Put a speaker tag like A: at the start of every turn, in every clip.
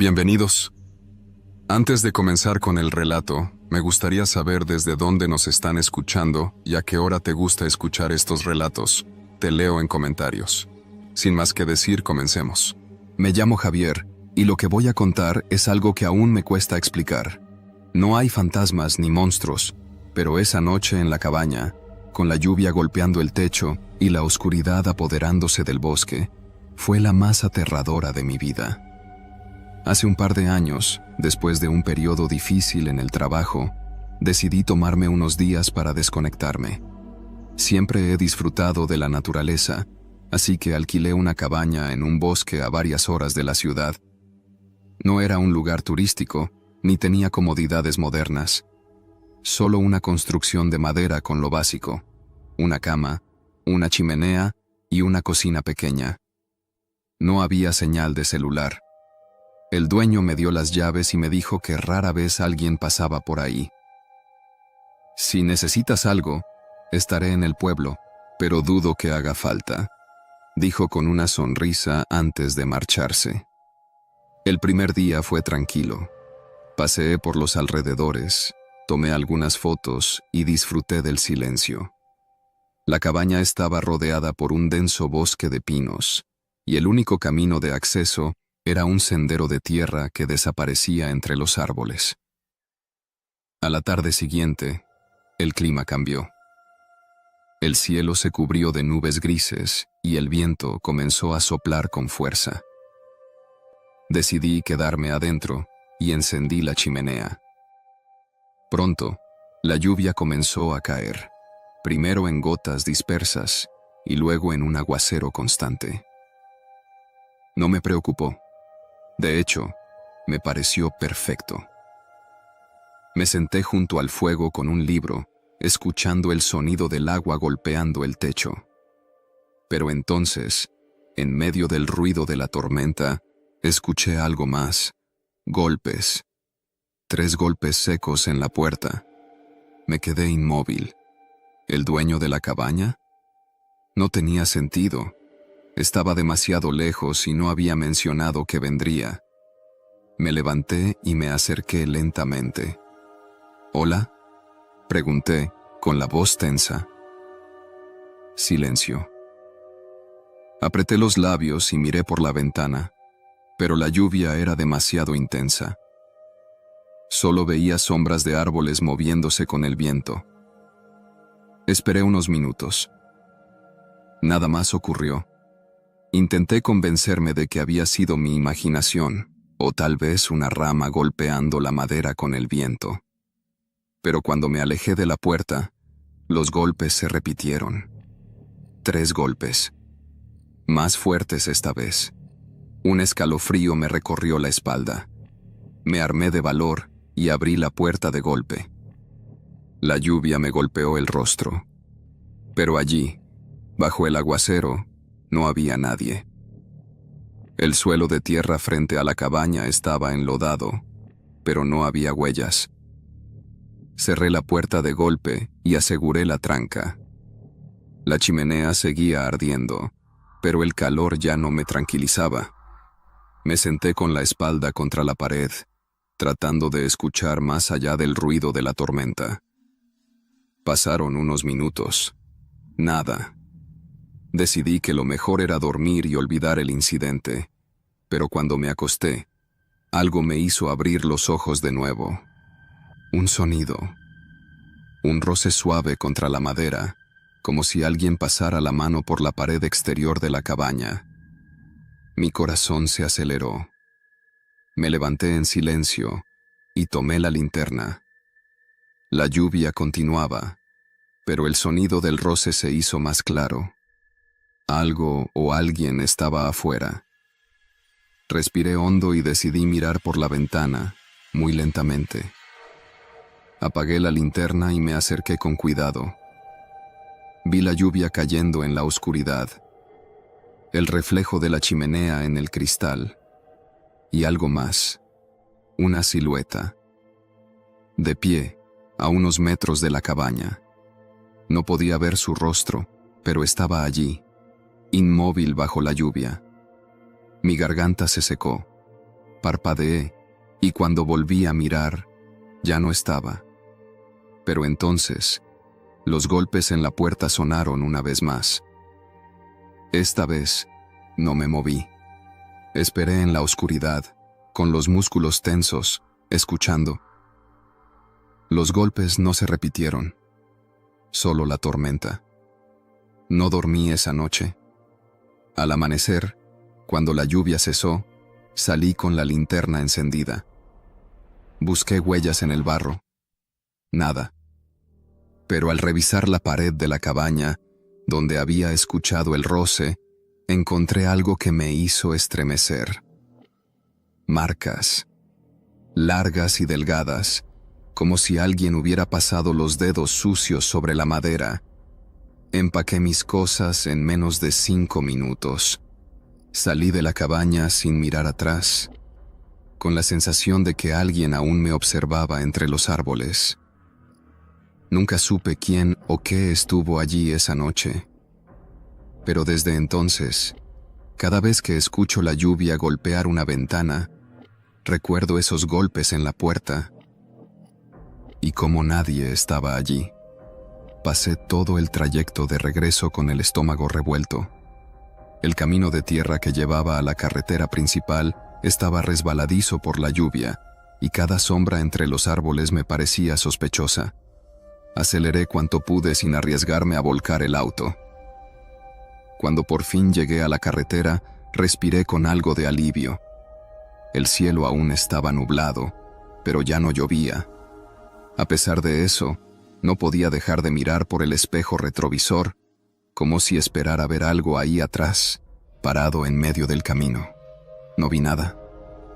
A: Bienvenidos. Antes de comenzar con el relato, me gustaría saber desde dónde nos están escuchando y a qué hora te gusta escuchar estos relatos. Te leo en comentarios. Sin más que decir, comencemos.
B: Me llamo Javier, y lo que voy a contar es algo que aún me cuesta explicar. No hay fantasmas ni monstruos, pero esa noche en la cabaña, con la lluvia golpeando el techo y la oscuridad apoderándose del bosque, fue la más aterradora de mi vida. Hace un par de años, después de un periodo difícil en el trabajo, decidí tomarme unos días para desconectarme. Siempre he disfrutado de la naturaleza, así que alquilé una cabaña en un bosque a varias horas de la ciudad. No era un lugar turístico, ni tenía comodidades modernas. Solo una construcción de madera con lo básico: una cama, una chimenea y una cocina pequeña. No había señal de celular. El dueño me dio las llaves y me dijo que rara vez alguien pasaba por ahí. «Si necesitas algo, estaré en el pueblo, pero dudo que haga falta», dijo con una sonrisa antes de marcharse. El primer día fue tranquilo. Paseé por los alrededores, tomé algunas fotos y disfruté del silencio. La cabaña estaba rodeada por un denso bosque de pinos, y el único camino de acceso era un sendero de tierra que desaparecía entre los árboles. A la tarde siguiente, el clima cambió. El cielo se cubrió de nubes grises y el viento comenzó a soplar con fuerza. Decidí quedarme adentro y encendí la chimenea. Pronto, la lluvia comenzó a caer, primero en gotas dispersas y luego en un aguacero constante. No me preocupó. De hecho, me pareció perfecto. Me senté junto al fuego con un libro, escuchando el sonido del agua golpeando el techo. Pero entonces, en medio del ruido de la tormenta, escuché algo más: golpes. 3 golpes secos en la puerta. Me quedé inmóvil. ¿El dueño de la cabaña? No tenía sentido. Estaba demasiado lejos y no había mencionado que vendría. Me levanté y me acerqué lentamente. «¿Hola?», pregunté, con la voz tensa. Silencio. Apreté los labios y miré por la ventana, pero la lluvia era demasiado intensa. Solo veía sombras de árboles moviéndose con el viento. Esperé unos minutos. Nada más ocurrió. Intenté convencerme de que había sido mi imaginación, o tal vez una rama golpeando la madera con el viento. Pero cuando me alejé de la puerta, los golpes se repitieron. 3 golpes. Más fuertes esta vez. Un escalofrío me recorrió la espalda. Me armé de valor y abrí la puerta de golpe. La lluvia me golpeó el rostro. Pero allí, bajo el aguacero, no había nadie. El suelo de tierra frente a la cabaña estaba enlodado, pero no había huellas. Cerré la puerta de golpe y aseguré la tranca. La chimenea seguía ardiendo, pero el calor ya no me tranquilizaba. Me senté con la espalda contra la pared, tratando de escuchar más allá del ruido de la tormenta. Pasaron unos minutos. Nada. Decidí que lo mejor era dormir y olvidar el incidente, pero cuando me acosté, algo me hizo abrir los ojos de nuevo. Un sonido. Un roce suave contra la madera, como si alguien pasara la mano por la pared exterior de la cabaña. Mi corazón se aceleró. Me levanté en silencio y tomé la linterna. La lluvia continuaba, pero el sonido del roce se hizo más claro. Algo o alguien estaba afuera. Respiré hondo y decidí mirar por la ventana, muy lentamente. Apagué la linterna y me acerqué con cuidado. Vi la lluvia cayendo en la oscuridad, el reflejo de la chimenea en el cristal, y algo más, una silueta. De pie, a unos metros de la cabaña. No podía ver su rostro, pero estaba allí, inmóvil bajo la lluvia. Mi garganta se secó. Parpadeé, y cuando volví a mirar, ya no estaba. Pero entonces, los golpes en la puerta sonaron una vez más. Esta vez, no me moví. Esperé en la oscuridad, con los músculos tensos, escuchando. Los golpes no se repitieron, solo la tormenta. No dormí esa noche. Al amanecer, cuando la lluvia cesó, salí con la linterna encendida. Busqué huellas en el barro. Nada. Pero al revisar la pared de la cabaña, donde había escuchado el roce, encontré algo que me hizo estremecer. Marcas, largas y delgadas, como si alguien hubiera pasado los dedos sucios sobre la madera. Empaqué mis cosas en menos de 5 minutos. Salí de la cabaña sin mirar atrás, con la sensación de que alguien aún me observaba entre los árboles. Nunca supe quién o qué estuvo allí esa noche. Pero desde entonces, cada vez que escucho la lluvia golpear una ventana, recuerdo esos golpes en la puerta. Y como nadie estaba allí, pasé todo el trayecto de regreso con el estómago revuelto. El camino de tierra que llevaba a la carretera principal estaba resbaladizo por la lluvia, y cada sombra entre los árboles me parecía sospechosa. Aceleré cuanto pude sin arriesgarme a volcar el auto. Cuando por fin llegué a la carretera, respiré con algo de alivio. El cielo aún estaba nublado, pero ya no llovía. A pesar de eso, no podía dejar de mirar por el espejo retrovisor, como si esperara ver algo ahí atrás, parado en medio del camino. No vi nada,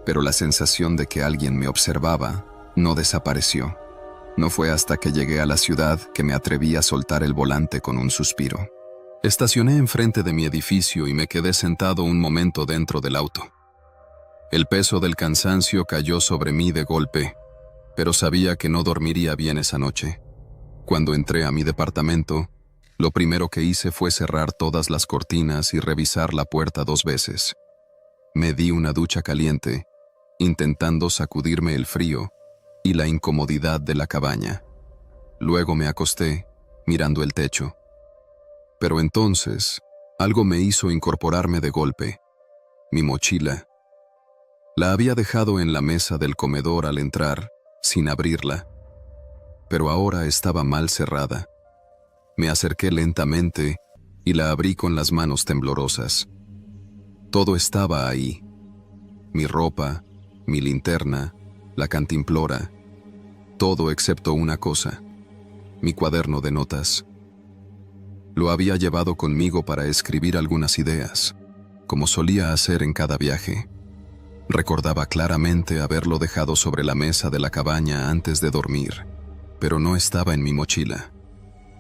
B: pero la sensación de que alguien me observaba no desapareció. No fue hasta que llegué a la ciudad que me atreví a soltar el volante con un suspiro. Estacioné enfrente de mi edificio y me quedé sentado un momento dentro del auto. El peso del cansancio cayó sobre mí de golpe, pero sabía que no dormiría bien esa noche. Cuando entré a mi departamento, lo primero que hice fue cerrar todas las cortinas y revisar la puerta 2 veces. Me di una ducha caliente, intentando sacudirme el frío y la incomodidad de la cabaña. Luego me acosté, mirando el techo. Pero entonces, algo me hizo incorporarme de golpe. Mi mochila. La había dejado en la mesa del comedor al entrar, sin abrirla. Pero ahora estaba mal cerrada. Me acerqué lentamente y la abrí con las manos temblorosas. Todo estaba ahí. Mi ropa, mi linterna, la cantimplora. Todo excepto una cosa: mi cuaderno de notas. Lo había llevado conmigo para escribir algunas ideas, como solía hacer en cada viaje. Recordaba claramente haberlo dejado sobre la mesa de la cabaña antes de dormir, pero no estaba en mi mochila.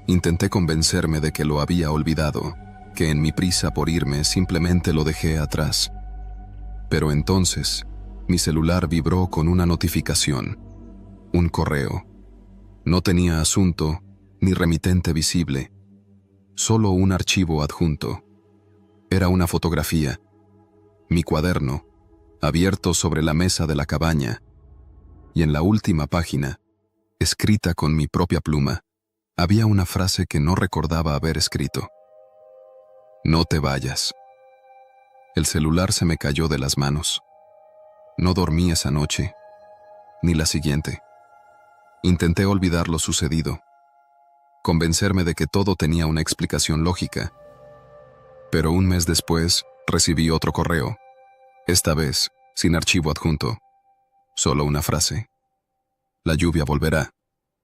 B: Intenté convencerme de que lo había olvidado, que en mi prisa por irme simplemente lo dejé atrás. Pero entonces, mi celular vibró con una notificación. Un correo. No tenía asunto ni remitente visible, solo un archivo adjunto. Era una fotografía. Mi cuaderno, abierto sobre la mesa de la cabaña, y en la última página, escrita con mi propia pluma, había una frase que no recordaba haber escrito. No te vayas. El celular se me cayó de las manos. No dormí esa noche, ni la siguiente. Intenté olvidar lo sucedido, convencerme de que todo tenía una explicación lógica. Pero un mes después, recibí otro correo, esta vez sin archivo adjunto, solo una frase. La lluvia volverá,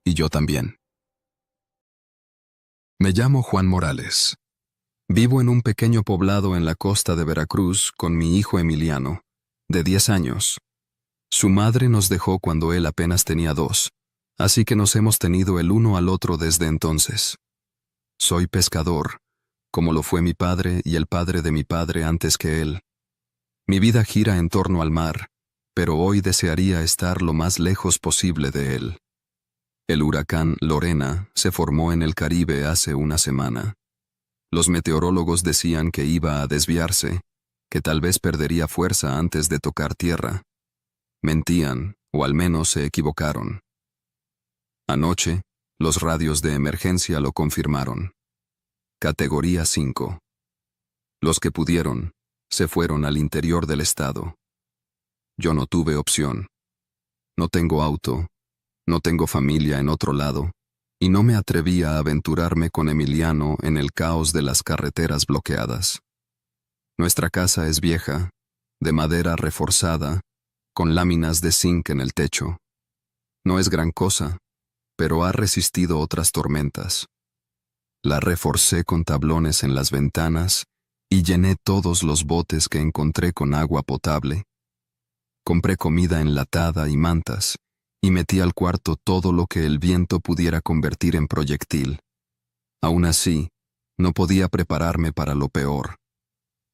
B: y yo también. Me llamo Juan Morales. Vivo en un pequeño poblado en la costa de Veracruz con mi hijo Emiliano, de 10 años. Su madre nos dejó cuando él apenas tenía 2, así que nos hemos tenido el uno al otro desde entonces. Soy pescador, como lo fue mi padre y el padre de mi padre antes que él. Mi vida gira en torno al mar, pero hoy desearía estar lo más lejos posible de él. El huracán Lorena se formó en el Caribe hace una semana. Los meteorólogos decían que iba a desviarse, que tal vez perdería fuerza antes de tocar tierra. Mentían, o al menos se equivocaron. Anoche, los radios de emergencia lo confirmaron. Categoría 5. Los que pudieron, se fueron al interior del estado. Yo no tuve opción. No tengo auto, no tengo familia en otro lado, y no me atreví a aventurarme con Emiliano en el caos de las carreteras bloqueadas. Nuestra casa es vieja, de madera reforzada, con láminas de zinc en el techo. No es gran cosa, pero ha resistido otras tormentas. La reforcé con tablones en las ventanas y llené todos los botes que encontré con agua potable. Compré comida enlatada y mantas, y metí al cuarto todo lo que el viento pudiera convertir en proyectil. Aún así, no podía prepararme para lo peor.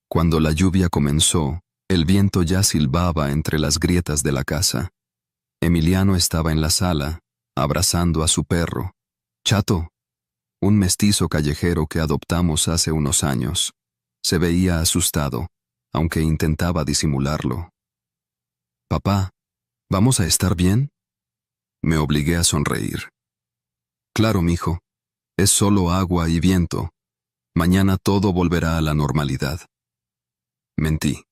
B: Cuando la lluvia comenzó, el viento ya silbaba entre las grietas de la casa. Emiliano estaba en la sala, abrazando a su perro, Chato, un mestizo callejero que adoptamos hace unos años. Se veía asustado, aunque intentaba disimularlo. «Papá, ¿vamos a estar bien?» Me obligué a sonreír. «Claro, mijo. Es solo agua y viento. Mañana todo volverá a la normalidad». Mentí.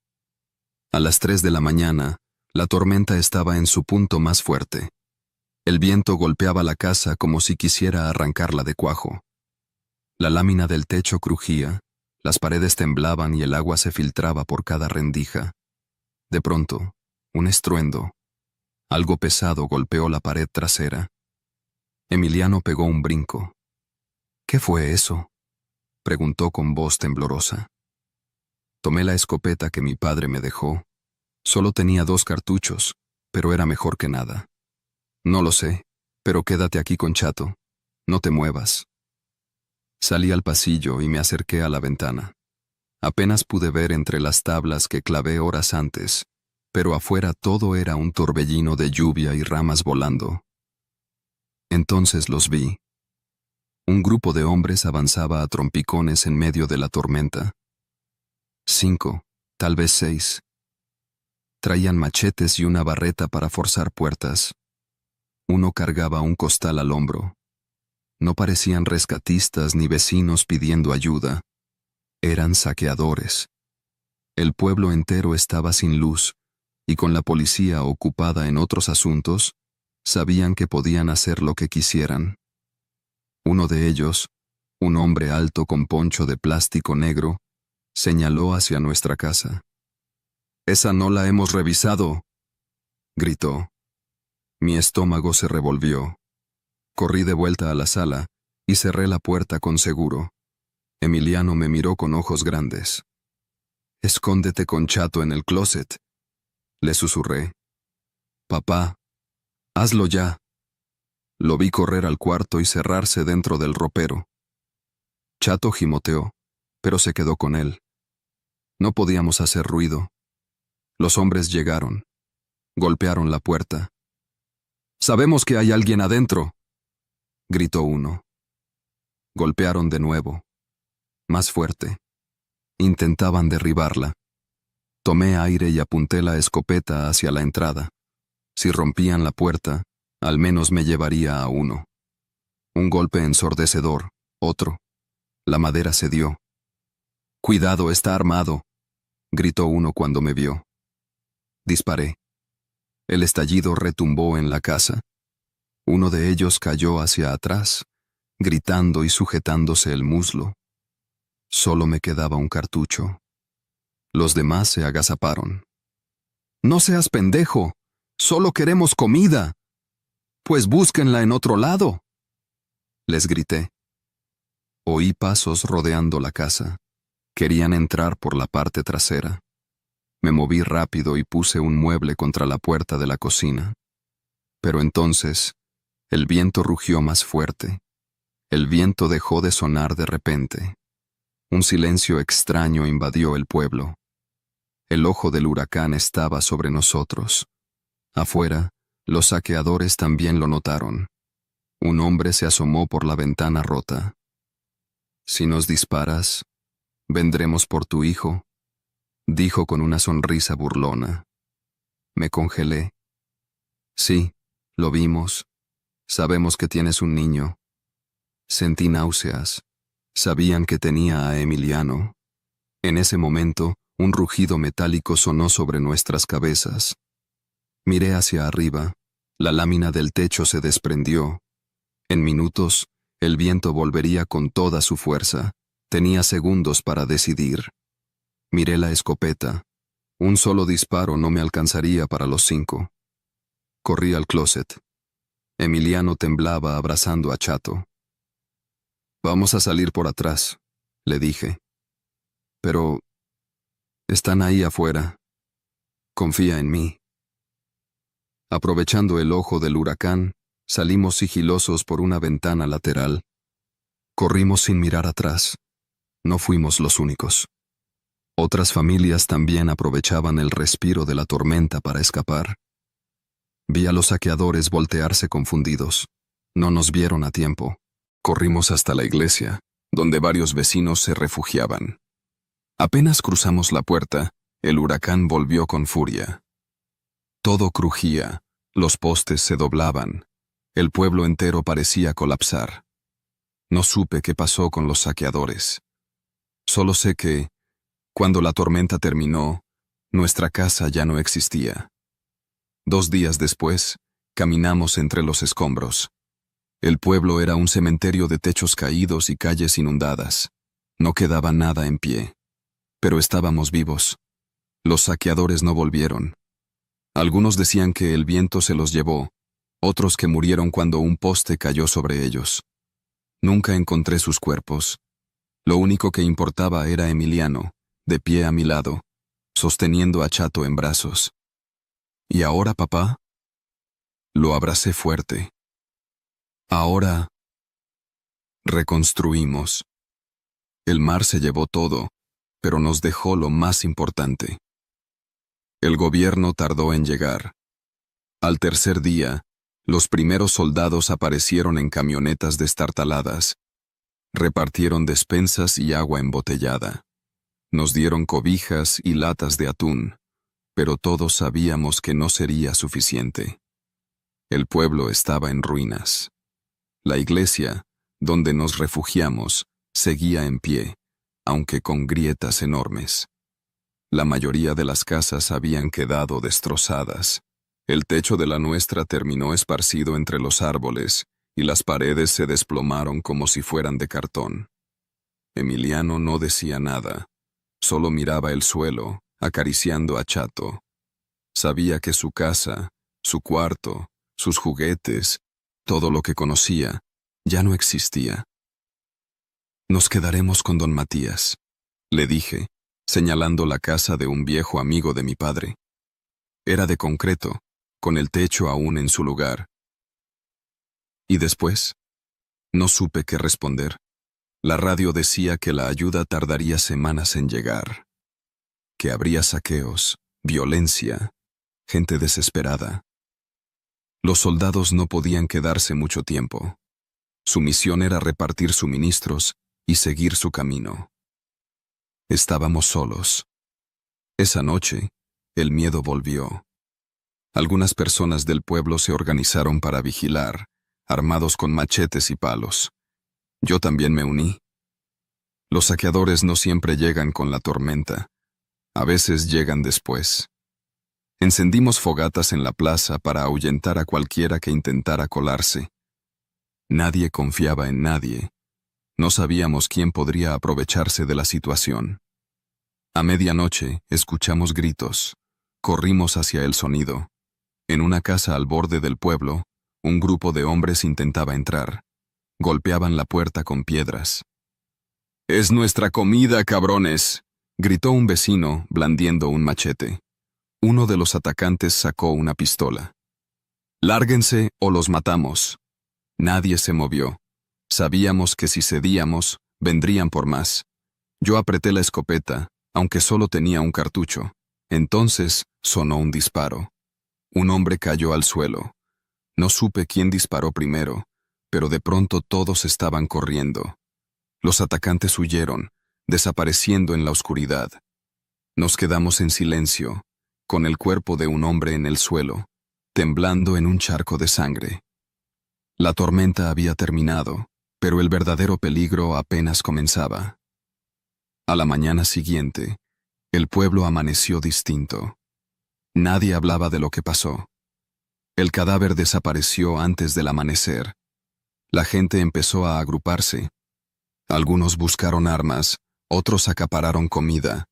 B: A las 3 de la mañana, la tormenta estaba en su punto más fuerte. El viento golpeaba la casa como si quisiera arrancarla de cuajo. La lámina del techo crujía, las paredes temblaban y el agua se filtraba por cada rendija. De pronto, un estruendo. Algo pesado golpeó la pared trasera. Emiliano pegó un brinco. «¿Qué fue eso?», preguntó con voz temblorosa. Tomé la escopeta que mi padre me dejó. Solo tenía 2 cartuchos, pero era mejor que nada. «No lo sé, pero quédate aquí con Chato. No te muevas». Salí al pasillo y me acerqué a la ventana. Apenas pude ver entre las tablas que clavé horas antes, pero afuera todo era un torbellino de lluvia y ramas volando. Entonces los vi. Un grupo de hombres avanzaba a trompicones en medio de la tormenta. 5, tal vez 6. Traían machetes y una barreta para forzar puertas. Uno cargaba un costal al hombro. No parecían rescatistas ni vecinos pidiendo ayuda. Eran saqueadores. El pueblo entero estaba sin luz, y con la policía ocupada en otros asuntos, sabían que podían hacer lo que quisieran. Uno de ellos, un hombre alto con poncho de plástico negro, señaló hacia nuestra casa. «Esa no la hemos revisado», gritó. Mi estómago se revolvió. Corrí de vuelta a la sala y cerré la puerta con seguro. Emiliano me miró con ojos grandes. «Escóndete con Chato en el closet», le susurré. «Papá, hazlo ya». Lo vi correr al cuarto y cerrarse dentro del ropero. Chato gimoteó, pero se quedó con él. No podíamos hacer ruido. Los hombres llegaron. Golpearon la puerta. «Sabemos que hay alguien adentro», gritó uno. Golpearon de nuevo. Más fuerte. Intentaban derribarla. Tomé aire y apunté la escopeta hacia la entrada. Si rompían la puerta, al menos me llevaría a uno. Un golpe ensordecedor, otro. La madera cedió. «Cuidado, está armado», gritó uno cuando me vio. Disparé. El estallido retumbó en la casa. Uno de ellos cayó hacia atrás, gritando y sujetándose el muslo. Solo me quedaba un cartucho. Los demás se agazaparon. «No seas pendejo. Solo queremos comida. Pues búsquenla en otro lado», les grité. Oí pasos rodeando la casa. Querían entrar por la parte trasera. Me moví rápido y puse un mueble contra la puerta de la cocina. Pero entonces, el viento rugió más fuerte. El viento dejó de sonar de repente. Un silencio extraño invadió el pueblo. El ojo del huracán estaba sobre nosotros. Afuera, los saqueadores también lo notaron. Un hombre se asomó por la ventana rota. «Si nos disparas, vendremos por tu hijo», dijo con una sonrisa burlona. Me congelé. Sí, lo vimos. Sabemos que tienes un niño. Sentí náuseas. Sabían que tenía a Emiliano. En ese momento, un rugido metálico sonó sobre nuestras cabezas. Miré hacia arriba. La lámina del techo se desprendió. En minutos, el viento volvería con toda su fuerza. Tenía segundos para decidir. Miré la escopeta. Un solo disparo no me alcanzaría para los 5. Corrí al closet. Emiliano temblaba abrazando a Chato. Vamos a salir por atrás, le dije. Pero están ahí afuera. Confía en mí. Aprovechando el ojo del huracán, salimos sigilosos por una ventana lateral. Corrimos sin mirar atrás. No fuimos los únicos. Otras familias también aprovechaban el respiro de la tormenta para escapar. Vi a los saqueadores voltearse confundidos. No nos vieron a tiempo. Corrimos hasta la iglesia, donde varios vecinos se refugiaban. Apenas cruzamos la puerta, el huracán volvió con furia. Todo crujía, los postes se doblaban, el pueblo entero parecía colapsar. No supe qué pasó con los saqueadores. Solo sé que, cuando la tormenta terminó, nuestra casa ya no existía. 2 días después, caminamos entre los escombros. El pueblo era un cementerio de techos caídos y calles inundadas. No quedaba nada en pie. Pero estábamos vivos. Los saqueadores no volvieron. Algunos decían que el viento se los llevó, otros que murieron cuando un poste cayó sobre ellos. Nunca encontré sus cuerpos. Lo único que importaba era Emiliano, de pie a mi lado, sosteniendo a Chato en brazos. ¿Y ahora, papá? Lo abracé fuerte. Ahora reconstruimos. El mar se llevó todo, pero nos dejó lo más importante. El gobierno tardó en llegar. Al tercer día, los primeros soldados aparecieron en camionetas destartaladas. Repartieron despensas y agua embotellada. Nos dieron cobijas y latas de atún, pero todos sabíamos que no sería suficiente. El pueblo estaba en ruinas. La iglesia, donde nos refugiamos, seguía en pie, aunque con grietas enormes. La mayoría de las casas habían quedado destrozadas. El techo de la nuestra terminó esparcido entre los árboles, y las paredes se desplomaron como si fueran de cartón. Emiliano no decía nada, solo miraba el suelo, acariciando a Chato. Sabía que su casa, su cuarto, sus juguetes, todo lo que conocía, ya no existía. Nos quedaremos con don Matías, le dije, señalando la casa de un viejo amigo de mi padre. Era de concreto, con el techo aún en su lugar. ¿Y después? No supe qué responder. La radio decía que la ayuda tardaría semanas en llegar, que habría saqueos, violencia, gente desesperada. Los soldados no podían quedarse mucho tiempo. Su misión era repartir suministros y seguir su camino. Estábamos solos. Esa noche, el miedo volvió. Algunas personas del pueblo se organizaron para vigilar, armados con machetes y palos. Yo también me uní. Los saqueadores no siempre llegan con la tormenta. A veces llegan después. Encendimos fogatas en la plaza para ahuyentar a cualquiera que intentara colarse. Nadie confiaba en nadie. No sabíamos quién podría aprovecharse de la situación. A medianoche escuchamos gritos. Corrimos hacia el sonido. En una casa al borde del pueblo, un grupo de hombres intentaba entrar. Golpeaban la puerta con piedras. «¡Es nuestra comida, cabrones!», gritó un vecino, blandiendo un machete. Uno de los atacantes sacó una pistola. «Lárguense o los matamos». Nadie se movió. Sabíamos que si cedíamos, vendrían por más. Yo apreté la escopeta, aunque solo tenía un cartucho. Entonces sonó un disparo. Un hombre cayó al suelo. No supe quién disparó primero, pero de pronto todos estaban corriendo. Los atacantes huyeron, desapareciendo en la oscuridad. Nos quedamos en silencio, con el cuerpo de un hombre en el suelo, temblando en un charco de sangre. La tormenta había terminado, pero el verdadero peligro apenas comenzaba. A la mañana siguiente, el pueblo amaneció distinto. Nadie hablaba de lo que pasó. El cadáver desapareció antes del amanecer. La gente empezó a agruparse. Algunos buscaron armas, otros acapararon comida.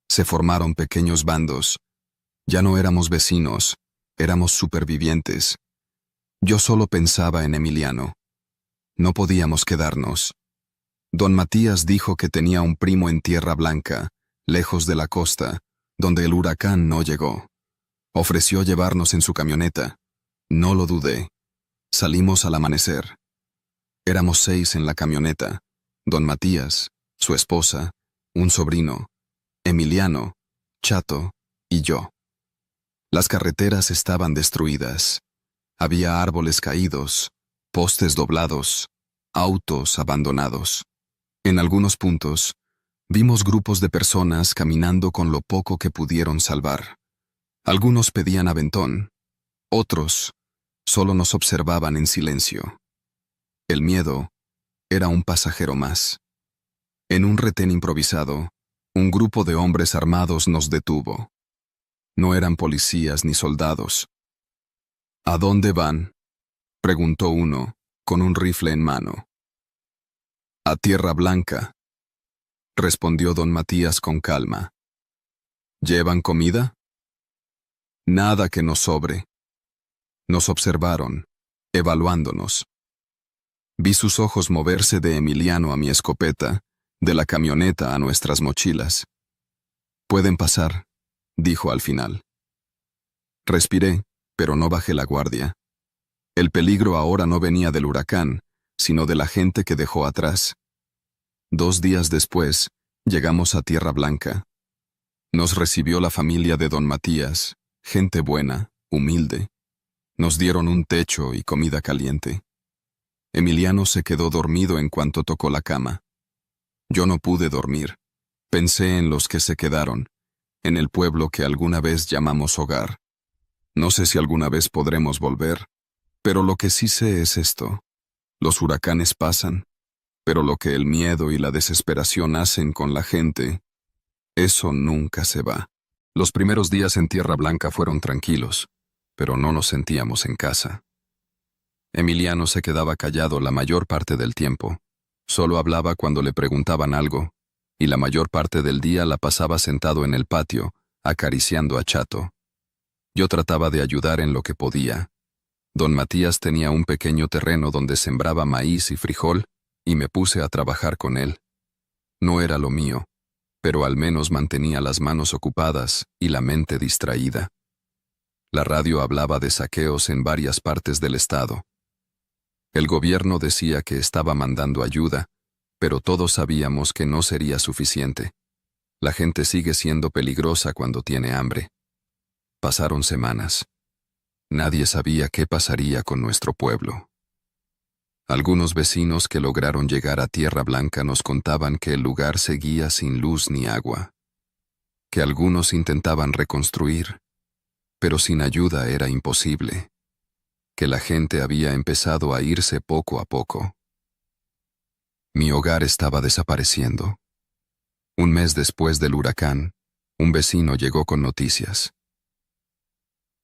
B: Se formaron pequeños bandos. Ya no éramos vecinos, éramos supervivientes. Yo solo pensaba en Emiliano. No podíamos quedarnos. Don Matías dijo que tenía un primo en Tierra Blanca, lejos de la costa, donde el huracán no llegó. Ofreció llevarnos en su camioneta. No lo dudé. Salimos al amanecer. Éramos 6 en la camioneta. Don Matías, su esposa, un sobrino, Emiliano, Chato y yo. Las carreteras estaban destruidas. Había árboles caídos, postes doblados, autos abandonados. En algunos puntos, vimos grupos de personas caminando con lo poco que pudieron salvar. Algunos pedían aventón, otros solo nos observaban en silencio. El miedo era un pasajero más. En un retén improvisado, un grupo de hombres armados nos detuvo. No eran policías ni soldados. ¿A dónde van?, preguntó uno, con un rifle en mano. A Tierra Blanca, respondió don Matías con calma. ¿Llevan comida? Nada que nos sobre. Nos observaron, evaluándonos. Vi sus ojos moverse de Emiliano a mi escopeta, de la camioneta a nuestras mochilas. Pueden pasar, dijo al final. Respiré, pero no bajé la guardia. El peligro ahora no venía del huracán, sino de la gente que dejó atrás. 2 días después, llegamos a Tierra Blanca. Nos recibió la familia de don Matías, gente buena, humilde. Nos dieron un techo y comida caliente. Emiliano se quedó dormido en cuanto tocó la cama. Yo no pude dormir. Pensé en los que se quedaron, en el pueblo que alguna vez llamamos hogar. No sé si alguna vez podremos volver, pero lo que sí sé es esto. Los huracanes pasan, pero lo que el miedo y la desesperación hacen con la gente, eso nunca se va. Los primeros días en Tierra Blanca fueron tranquilos, pero no nos sentíamos en casa. Emiliano se quedaba callado la mayor parte del tiempo. Solo hablaba cuando le preguntaban algo, y la mayor parte del día la pasaba sentado en el patio, acariciando a Chato. Yo trataba de ayudar en lo que podía. Don Matías tenía un pequeño terreno donde sembraba maíz y frijol, y me puse a trabajar con él. No era lo mío, pero al menos mantenía las manos ocupadas y la mente distraída. La radio hablaba de saqueos en varias partes del estado. El gobierno decía que estaba mandando ayuda, pero todos sabíamos que no sería suficiente. La gente sigue siendo peligrosa cuando tiene hambre. Pasaron semanas. Nadie sabía qué pasaría con nuestro pueblo. Algunos vecinos que lograron llegar a Tierra Blanca nos contaban que el lugar seguía sin luz ni agua, que algunos intentaban reconstruir, pero sin ayuda era imposible, que la gente había empezado a irse poco a poco. Mi hogar estaba desapareciendo. Un mes después del huracán, un vecino llegó con noticias.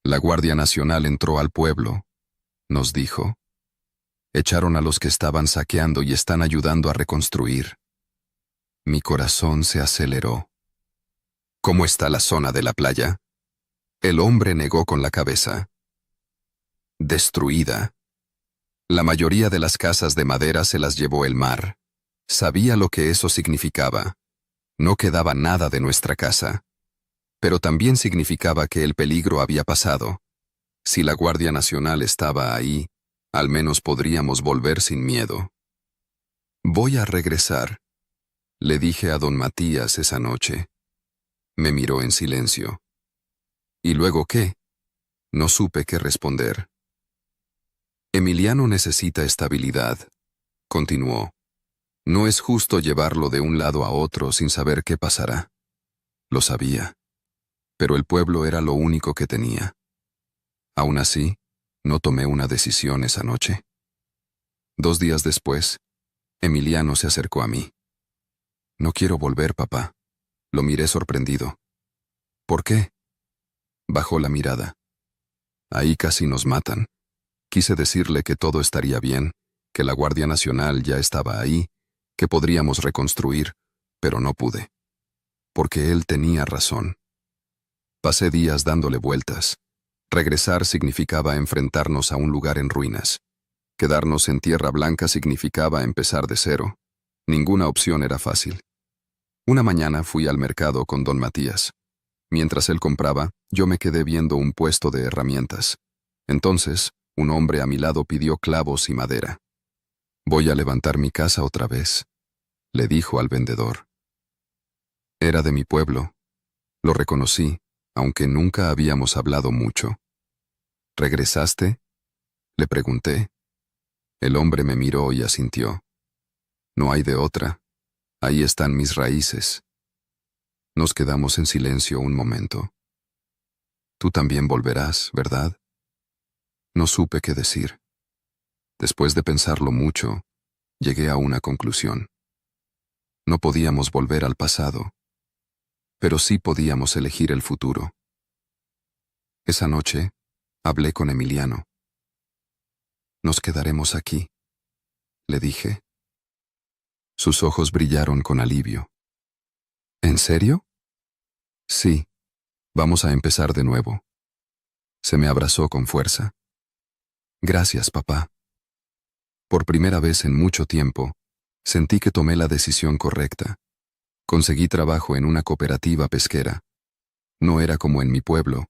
B: La Guardia Nacional entró al pueblo, nos dijo. Echaron a los que estaban saqueando y están ayudando a reconstruir. Mi corazón se aceleró. ¿Cómo está la zona de la playa? El hombre negó con la cabeza. Destruida. La mayoría de las casas de madera se las llevó el mar. Sabía lo que eso significaba. No quedaba nada de nuestra casa. Pero también significaba que el peligro había pasado. Si la Guardia Nacional estaba ahí, al menos podríamos volver sin miedo. Voy a regresar, le dije a don Matías esa noche. Me miró en silencio. ¿Y luego qué? No supe qué responder. Emiliano necesita estabilidad, continuó. No es justo llevarlo de un lado a otro sin saber qué pasará. Lo sabía, pero el pueblo era lo único que tenía. Aún así, no tomé una decisión esa noche. 2 días después, Emiliano se acercó a mí. No quiero volver, papá. Lo miré sorprendido. ¿Por qué? Bajó la mirada. Ahí casi nos matan. Quise decirle que todo estaría bien, que la Guardia Nacional ya estaba ahí, que podríamos reconstruir, pero no pude. Porque él tenía razón. Pasé días dándole vueltas. Regresar significaba enfrentarnos a un lugar en ruinas. Quedarnos en Tierra Blanca significaba empezar de cero. Ninguna opción era fácil. Una mañana fui al mercado con don Matías. Mientras él compraba, yo me quedé viendo un puesto de herramientas. Entonces, un hombre a mi lado pidió clavos y madera. «Voy a levantar mi casa otra vez», le dijo al vendedor. Era de mi pueblo. Lo reconocí, aunque nunca habíamos hablado mucho. «¿Regresaste?», le pregunté. El hombre me miró y asintió. «No hay de otra. Ahí están mis raíces». Nos quedamos en silencio un momento. «Tú también volverás, ¿verdad?». No supe qué decir. Después de pensarlo mucho, llegué a una conclusión. No podíamos volver al pasado, pero sí podíamos elegir el futuro. Esa noche, hablé con Emiliano. «Nos quedaremos aquí», le dije. Sus ojos brillaron con alivio. «¿En serio?». «Sí, vamos a empezar de nuevo». Se me abrazó con fuerza. «Gracias, papá». Por primera vez en mucho tiempo, sentí que tomé la decisión correcta. Conseguí trabajo en una cooperativa pesquera. No era como en mi pueblo,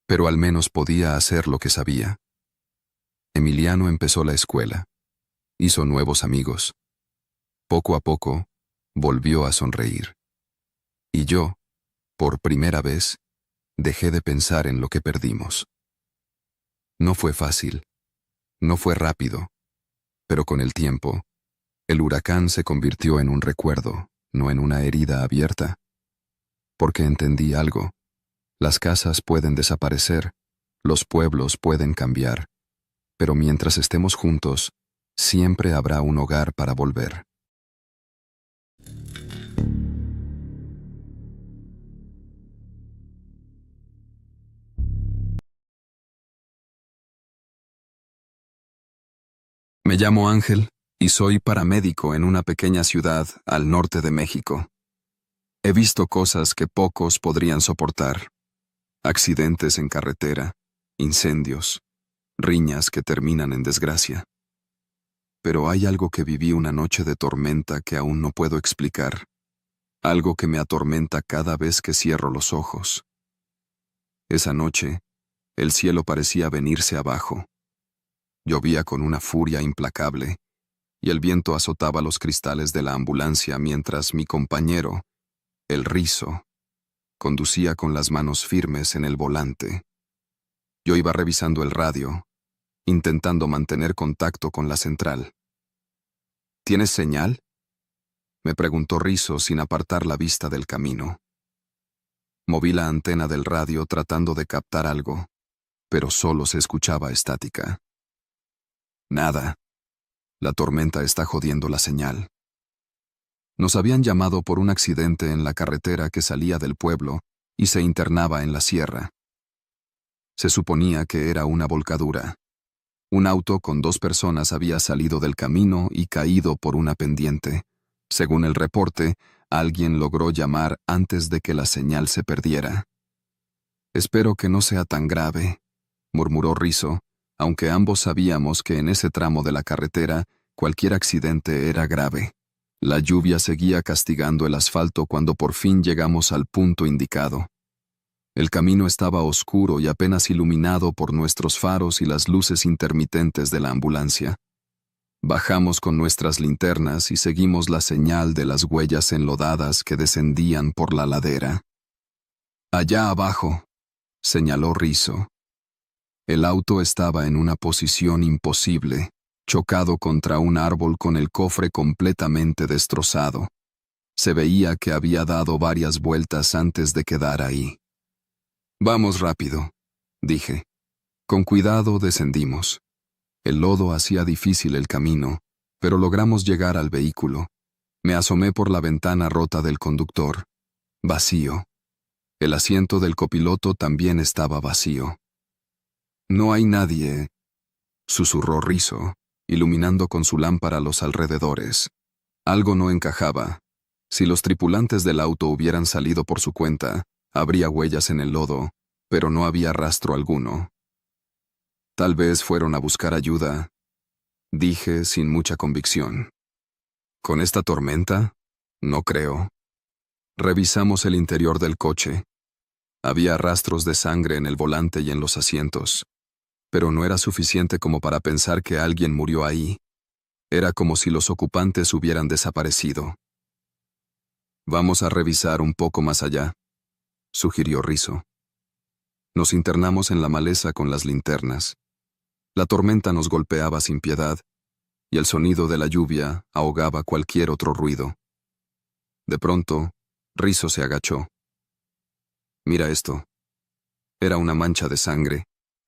B: pero al menos podía hacer lo que sabía. Emiliano empezó la escuela. Hizo nuevos amigos. Poco a poco, volvió a sonreír. Y yo, por primera vez, dejé de pensar en lo que perdimos. No fue fácil, no fue rápido, pero con el tiempo, el huracán se convirtió en un recuerdo, no en una herida abierta. Porque entendí algo. Las casas pueden desaparecer, los pueblos pueden cambiar, pero mientras estemos juntos, siempre habrá un hogar para volver. Me llamo Ángel y soy paramédico en una pequeña ciudad al norte de México. He visto cosas que pocos podrían soportar. Accidentes en carretera, incendios, riñas que terminan en desgracia. Pero hay algo que viví una noche de tormenta que aún no puedo explicar. Algo que me atormenta cada vez que cierro los ojos. Esa noche, el cielo parecía venirse abajo. Llovía con una furia implacable, y el viento azotaba los cristales de la ambulancia mientras mi compañero, el Rizo, conducía con las manos firmes en el volante. Yo iba revisando el radio, intentando mantener contacto con la central. ¿Tienes señal?, me preguntó Rizo sin apartar la vista del camino. Moví la antena del radio tratando de captar algo, pero solo se escuchaba estática. Nada. La tormenta está jodiendo la señal. Nos habían llamado por un accidente en la carretera que salía del pueblo y se internaba en la sierra. Se suponía que era una volcadura. Un auto con 2 personas había salido del camino y caído por una pendiente. Según el reporte, alguien logró llamar antes de que la señal se perdiera. «Espero que no sea tan grave», murmuró Rizo, aunque ambos sabíamos que en ese tramo de la carretera cualquier accidente era grave. La lluvia seguía castigando el asfalto cuando por fin llegamos al punto indicado. El camino estaba oscuro y apenas iluminado por nuestros faros y las luces intermitentes de la ambulancia. Bajamos con nuestras linternas y seguimos la señal de las huellas enlodadas que descendían por la ladera. «Allá abajo», señaló Rizo. El auto estaba en una posición imposible, chocado contra un árbol con el cofre completamente destrozado. Se veía que había dado varias vueltas antes de quedar ahí. «Vamos rápido», dije. Con cuidado descendimos. El lodo hacía difícil el camino, pero logramos llegar al vehículo. Me asomé por la ventana rota del conductor. Vacío. El asiento del copiloto también estaba vacío. «No hay nadie», susurró Rizzo, iluminando con su lámpara los alrededores. Algo no encajaba. Si los tripulantes del auto hubieran salido por su cuenta, habría huellas en el lodo, pero no había rastro alguno. «Tal vez fueron a buscar ayuda», dije sin mucha convicción. «¿Con esta tormenta? No creo». Revisamos el interior del coche. Había rastros de sangre en el volante y en los asientos, pero no era suficiente como para pensar que alguien murió ahí. Era como si los ocupantes hubieran desaparecido. «Vamos a revisar un poco más allá», sugirió Rizzo. Nos internamos en la maleza con las linternas. La tormenta nos golpeaba sin piedad, y el sonido de la lluvia ahogaba cualquier otro ruido. De pronto, Rizzo se agachó. «Mira esto». Era una mancha de sangre,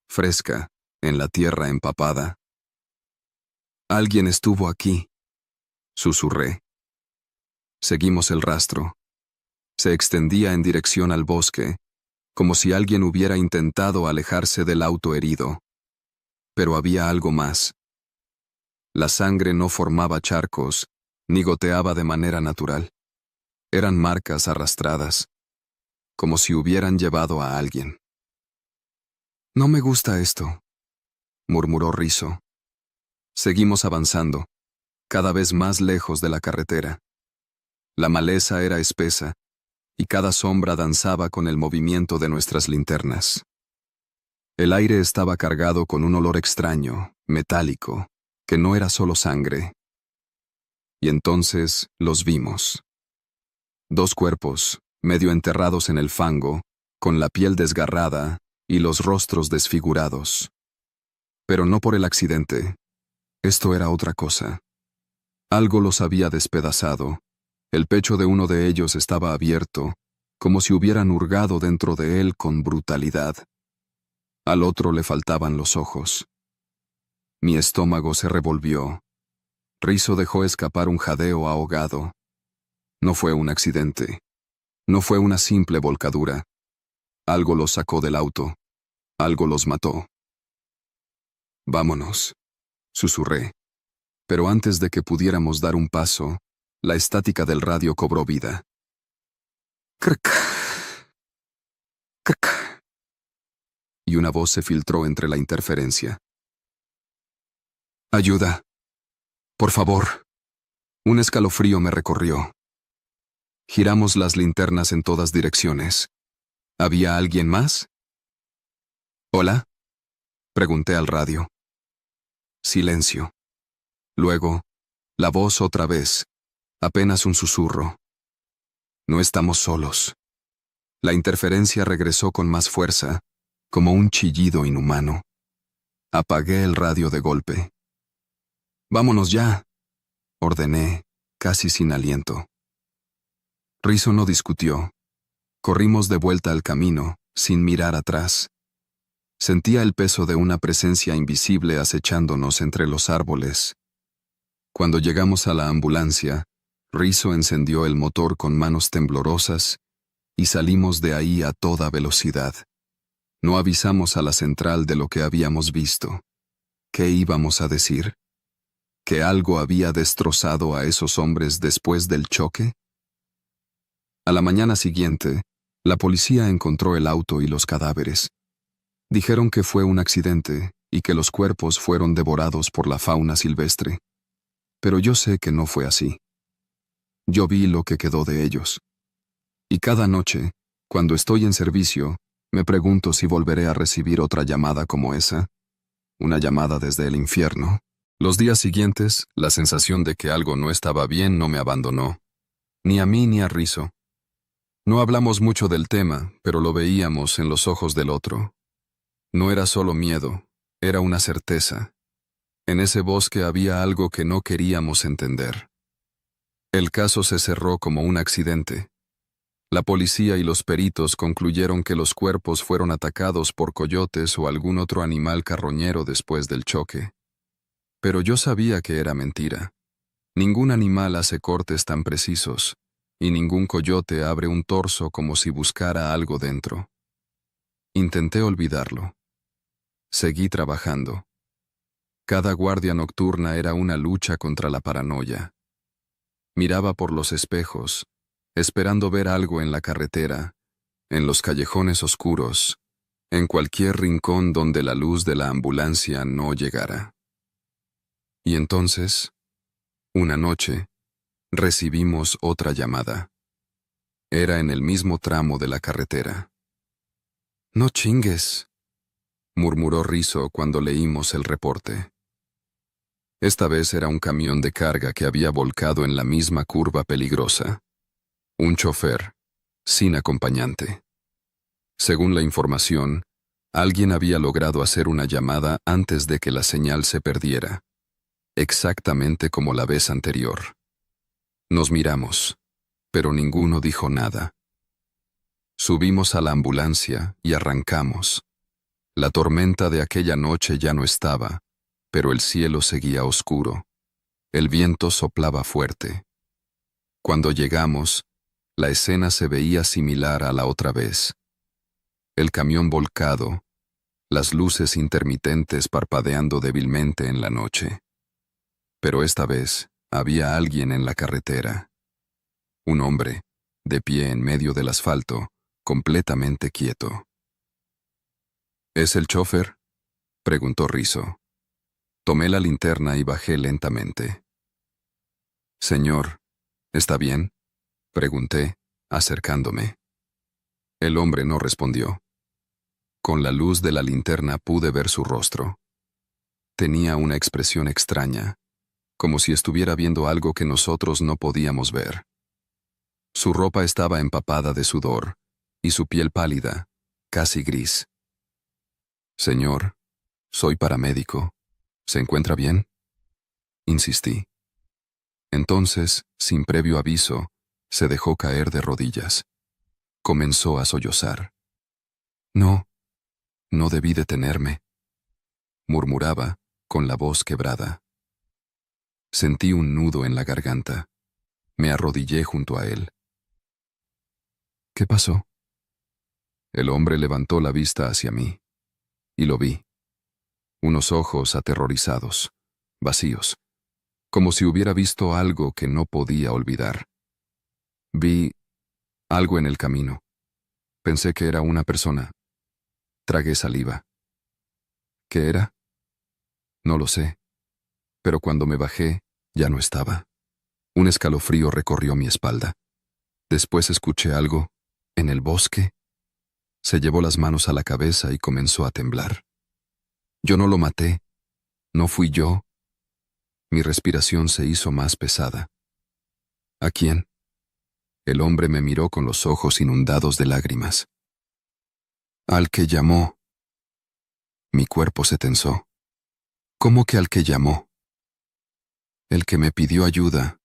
B: fresca, en la tierra empapada. «Alguien estuvo aquí», susurré. Seguimos el rastro. Se extendía en dirección al bosque, como si alguien hubiera intentado alejarse del auto herido. Pero había algo más. La sangre no formaba charcos, ni goteaba de manera natural. Eran marcas arrastradas, como si hubieran llevado a alguien. «No me gusta esto», murmuró Rizzo. Seguimos avanzando, cada vez más lejos de la carretera. La maleza era espesa, y cada sombra danzaba con el movimiento de nuestras linternas. El aire estaba cargado con un olor extraño, metálico, que no era solo sangre. Y entonces los vimos. 2 cuerpos, medio enterrados en el fango, con la piel desgarrada y los rostros desfigurados. Pero no por el accidente. Esto era otra cosa. Algo los había despedazado. El pecho de uno de ellos estaba abierto, como si hubieran hurgado dentro de él con brutalidad. Al otro le faltaban los ojos. Mi estómago se revolvió. Rizzo dejó escapar un jadeo ahogado. No fue un accidente. No fue una simple volcadura. Algo los sacó del auto. Algo los mató. «Vámonos», susurré. Pero antes de que pudiéramos dar un paso, la estática del radio cobró vida. «Crc, crc», y una voz se filtró entre la interferencia. «Ayuda. Por favor». Un escalofrío me recorrió. Giramos las linternas en todas direcciones. ¿Había alguien más? «¿Hola?», pregunté al radio. Silencio. Luego, la voz otra vez, apenas un susurro. «No estamos solos». La interferencia regresó con más fuerza, como un chillido inhumano. Apagué el radio de golpe. «Vámonos ya», ordené, casi sin aliento. Rizzo no discutió. Corrimos de vuelta al camino, sin mirar atrás. Sentía el peso de una presencia invisible acechándonos entre los árboles. Cuando llegamos a la ambulancia, Rizzo encendió el motor con manos temblorosas y salimos de ahí a toda velocidad. No avisamos a la central de lo que habíamos visto. ¿Qué íbamos a decir? ¿Que algo había destrozado a esos hombres después del choque? A la mañana siguiente, la policía encontró el auto y los cadáveres. Dijeron que fue un accidente y que los cuerpos fueron devorados por la fauna silvestre. Pero yo sé que no fue así. Yo vi lo que quedó de ellos. Y cada noche, cuando estoy en servicio, me pregunto si volveré a recibir otra llamada como esa. Una llamada desde el infierno. Los días siguientes, la sensación de que algo no estaba bien no me abandonó. Ni a mí ni a Rizzo. No hablamos mucho del tema, pero lo veíamos en los ojos del otro. No era solo miedo, era una certeza. En ese bosque había algo que no queríamos entender. El caso se cerró como un accidente.
A: La policía y los peritos concluyeron que los cuerpos fueron atacados por coyotes o algún otro animal carroñero después del choque. Pero yo sabía que era mentira. Ningún animal hace cortes tan precisos, y ningún coyote abre un torso como si buscara algo dentro. Intenté olvidarlo. Seguí trabajando. Cada guardia nocturna era una lucha contra la paranoia. Miraba por los espejos, esperando ver algo en la carretera, en los callejones oscuros, en cualquier rincón donde la luz de la ambulancia no llegara. Y entonces, una noche, recibimos otra llamada. Era en el mismo tramo de la carretera. «No chingues», murmuró Rizzo cuando leímos el reporte. Esta vez era un camión de carga que había volcado en la misma curva peligrosa. Un chofer, sin acompañante. Según la información, alguien había logrado hacer una llamada antes de que la señal se perdiera, exactamente como la vez anterior. Nos miramos, pero ninguno dijo nada. Subimos a la ambulancia y arrancamos. La tormenta de aquella noche ya no estaba, pero el cielo seguía oscuro. El viento soplaba fuerte. Cuando llegamos, la escena se veía similar a la otra vez. El camión volcado, las luces intermitentes parpadeando débilmente en la noche. Pero esta vez había alguien en la carretera. Un hombre, de pie en medio del asfalto, completamente quieto. ¿Es el chofer?, preguntó Rizzo. Tomé la linterna y bajé lentamente. «Señor, ¿está bien?», pregunté, acercándome. El hombre no respondió. Con la luz de la linterna pude ver su rostro. Tenía una expresión extraña, como si estuviera viendo algo que nosotros no podíamos ver. Su ropa estaba empapada de sudor, y su piel pálida, casi gris. «Señor, soy paramédico. ¿Se encuentra bien?», insistí. Entonces, sin previo aviso, se dejó caer de rodillas. Comenzó a sollozar. «No, no debí detenerme», murmuraba, con la voz quebrada. Sentí un nudo en la garganta. Me arrodillé junto a él. «¿Qué pasó?». El hombre levantó la vista hacia mí, y lo vi. Unos ojos aterrorizados, vacíos, como si hubiera visto algo que no podía olvidar. Vi algo en el camino. Pensé que era una persona. Tragué saliva. ¿Qué era? No lo sé, pero cuando me bajé, ya no estaba. Un escalofrío recorrió mi espalda. Después escuché algo, en el bosque. Se llevó las manos a la cabeza y comenzó a temblar. Yo no lo maté. No fui yo. Mi respiración se hizo más pesada. ¿A quién? El hombre me miró con los ojos inundados de lágrimas. «Al que llamó». Mi cuerpo se tensó. «¿Cómo que al que llamó?». «El que me pidió ayuda.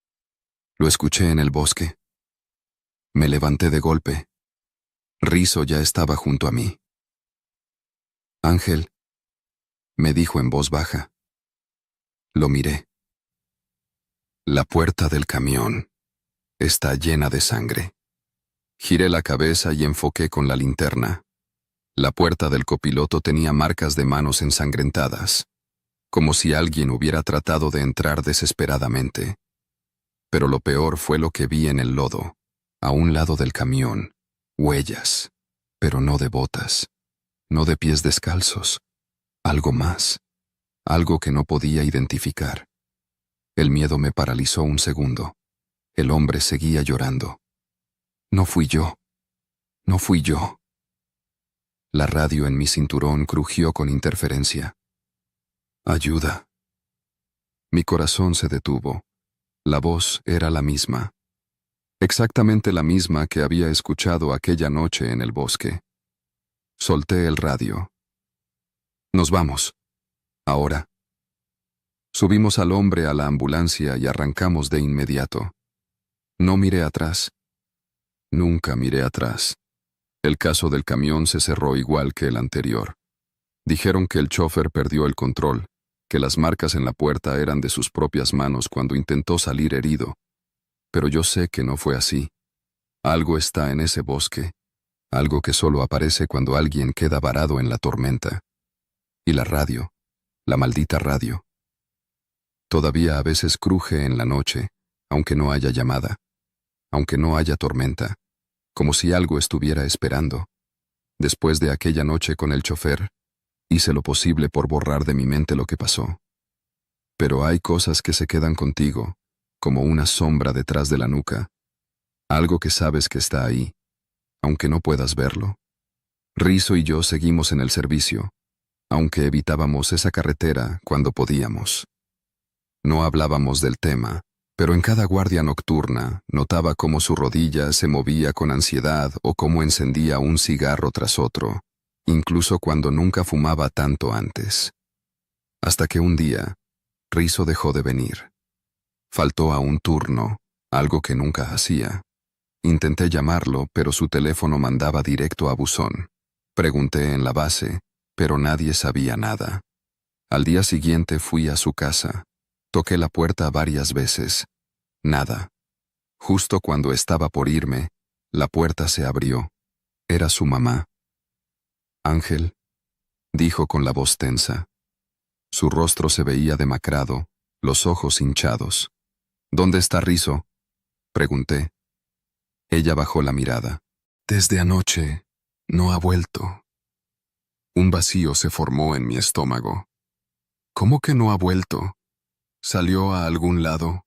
A: Lo escuché en el bosque». Me levanté de golpe. Rizzo ya estaba junto a mí. «Ángel», me dijo en voz baja. Lo miré. La puerta del camión está llena de sangre. Giré la cabeza y enfoqué con la linterna. La puerta del copiloto tenía marcas de manos ensangrentadas, como si alguien hubiera tratado de entrar desesperadamente. Pero lo peor fue lo que vi en el lodo, a un lado del camión, huellas, pero no de botas, no de pies descalzos, algo más, algo que no podía identificar. El miedo me paralizó un segundo. El hombre seguía llorando. «No fui yo. No fui yo». La radio en mi cinturón crujió con interferencia. «Ayuda». Mi corazón se detuvo. La voz era la misma. Exactamente la misma que había escuchado aquella noche en el bosque. Solté el radio. «Nos vamos. Ahora». Subimos al hombre a la ambulancia y arrancamos de inmediato. No miré atrás.
B: Nunca miré atrás. El caso del camión se cerró igual que el anterior. Dijeron que el chofer perdió el control, que las marcas en la puerta eran de sus propias manos cuando intentó salir herido. Pero yo sé que no fue así. Algo está en ese bosque, algo que solo aparece cuando alguien queda varado en la tormenta. Y la radio, la maldita radio. Todavía a veces cruje en la noche, aunque no haya llamada, aunque no haya tormenta, como si algo estuviera esperando. Después de aquella noche con el chofer, hice lo posible por borrar de mi mente lo que pasó. Pero hay cosas que se quedan contigo, como una sombra detrás de la nuca, algo que sabes que está ahí, aunque no puedas verlo. Rizo y yo seguimos en el servicio, aunque evitábamos esa carretera cuando podíamos. No hablábamos del tema, pero en cada guardia nocturna notaba cómo su rodilla se movía con ansiedad o cómo encendía un cigarro tras otro, incluso cuando nunca fumaba tanto antes. Hasta que un día, Rizo dejó de venir. Faltó a un turno, algo que nunca hacía. Intenté llamarlo, pero su teléfono mandaba directo a buzón. Pregunté en la base, pero nadie sabía nada. Al día siguiente fui a su casa. Toqué la puerta varias veces. Nada. Justo cuando estaba por irme, la puerta se abrió. Era su mamá. «Ángel», dijo con la voz tensa. Su rostro se veía demacrado, los ojos hinchados. «¿Dónde está Rizo?», pregunté. Ella bajó la mirada. «Desde anoche, no ha vuelto». Un vacío se formó en mi estómago. «¿Cómo que no ha vuelto? ¿Salió a algún lado?».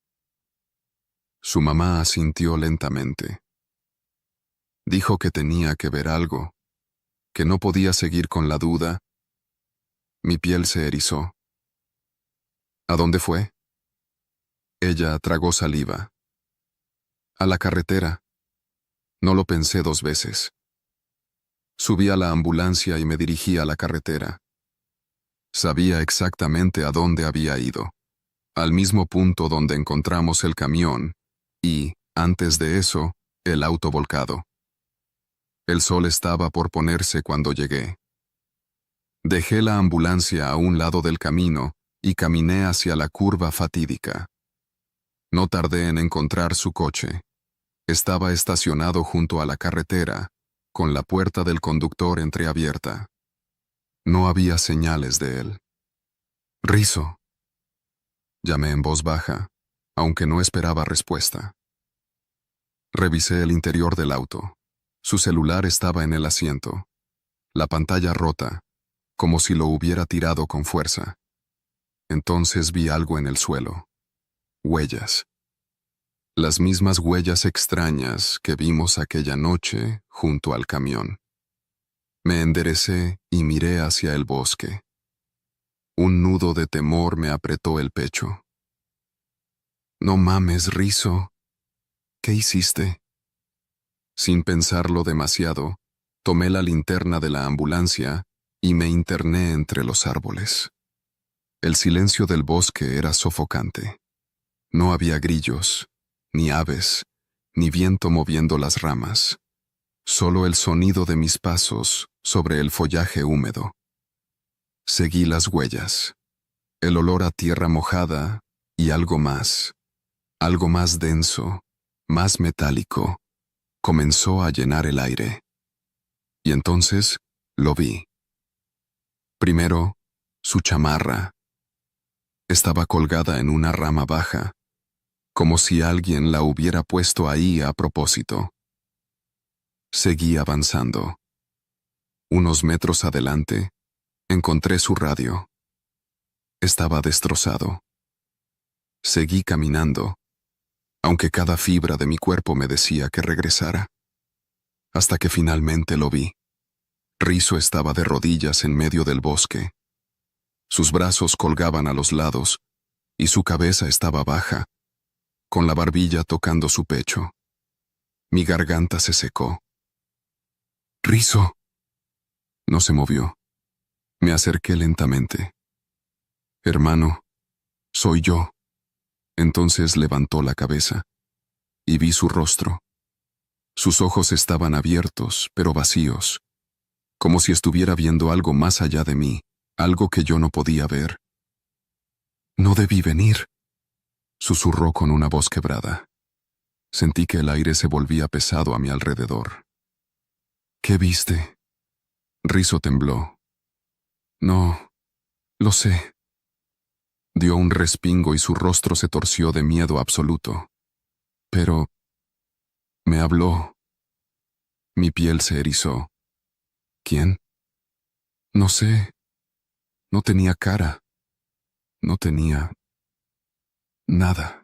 B: Su mamá asintió lentamente. Dijo que tenía que ver algo, que no podía seguir con la duda. Mi piel se erizó. «¿A dónde fue?». Ella tragó saliva. «A la carretera». No lo pensé 2 veces. Subí a la ambulancia y me dirigí a la carretera. Sabía exactamente a dónde había ido, al mismo punto donde encontramos el camión y, antes de eso, el auto volcado. El sol estaba por ponerse cuando llegué. Dejé la ambulancia a un lado del camino y caminé hacia la curva fatídica. No tardé en encontrar su coche. Estaba estacionado junto a la carretera, con la puerta del conductor entreabierta. No había señales de él. «Rizo», llamé en voz baja, aunque no esperaba respuesta. Revisé el interior del auto. Su celular estaba en el asiento. La pantalla rota, como si lo hubiera tirado con fuerza. Entonces vi algo en el suelo. Huellas. Las mismas huellas extrañas que vimos aquella noche junto al camión. Me enderecé y miré hacia el bosque. Un nudo de temor me apretó el pecho. «No mames, Rizo. ¿Qué hiciste?». Sin pensarlo demasiado, tomé la linterna de la ambulancia y me interné entre los árboles. El silencio del bosque era sofocante. No había grillos, ni aves, ni viento moviendo las ramas. Solo el sonido de mis pasos sobre el follaje húmedo. Seguí las huellas. El olor a tierra mojada y algo más denso, más metálico, comenzó a llenar el aire. Y entonces lo vi. Primero, su chamarra. Estaba colgada en una rama baja, como si alguien la hubiera puesto ahí a propósito. Seguí avanzando. Unos metros adelante, encontré su radio. Estaba destrozado. Seguí caminando, aunque cada fibra de mi cuerpo me decía que regresara. Hasta que finalmente lo vi. Rizo estaba de rodillas en medio del bosque. Sus brazos colgaban a los lados y su cabeza estaba baja, con la barbilla tocando su pecho. Mi garganta se secó. «Rizo». No se movió. Me acerqué lentamente. «Hermano, soy yo». Entonces levantó la cabeza y vi su rostro.
A: Sus ojos estaban abiertos, pero vacíos, como si estuviera viendo algo más allá de mí, algo que yo no podía ver. «No debí venir», susurró con una voz quebrada. Sentí que el aire se volvía pesado a mi alrededor. «¿Qué viste?» Rizzo tembló. «No, lo sé». Dio un respingo y su rostro se torció de miedo absoluto. «Pero me habló». Mi piel se erizó. «¿Quién?» «No sé. No tenía cara. No tenía nada».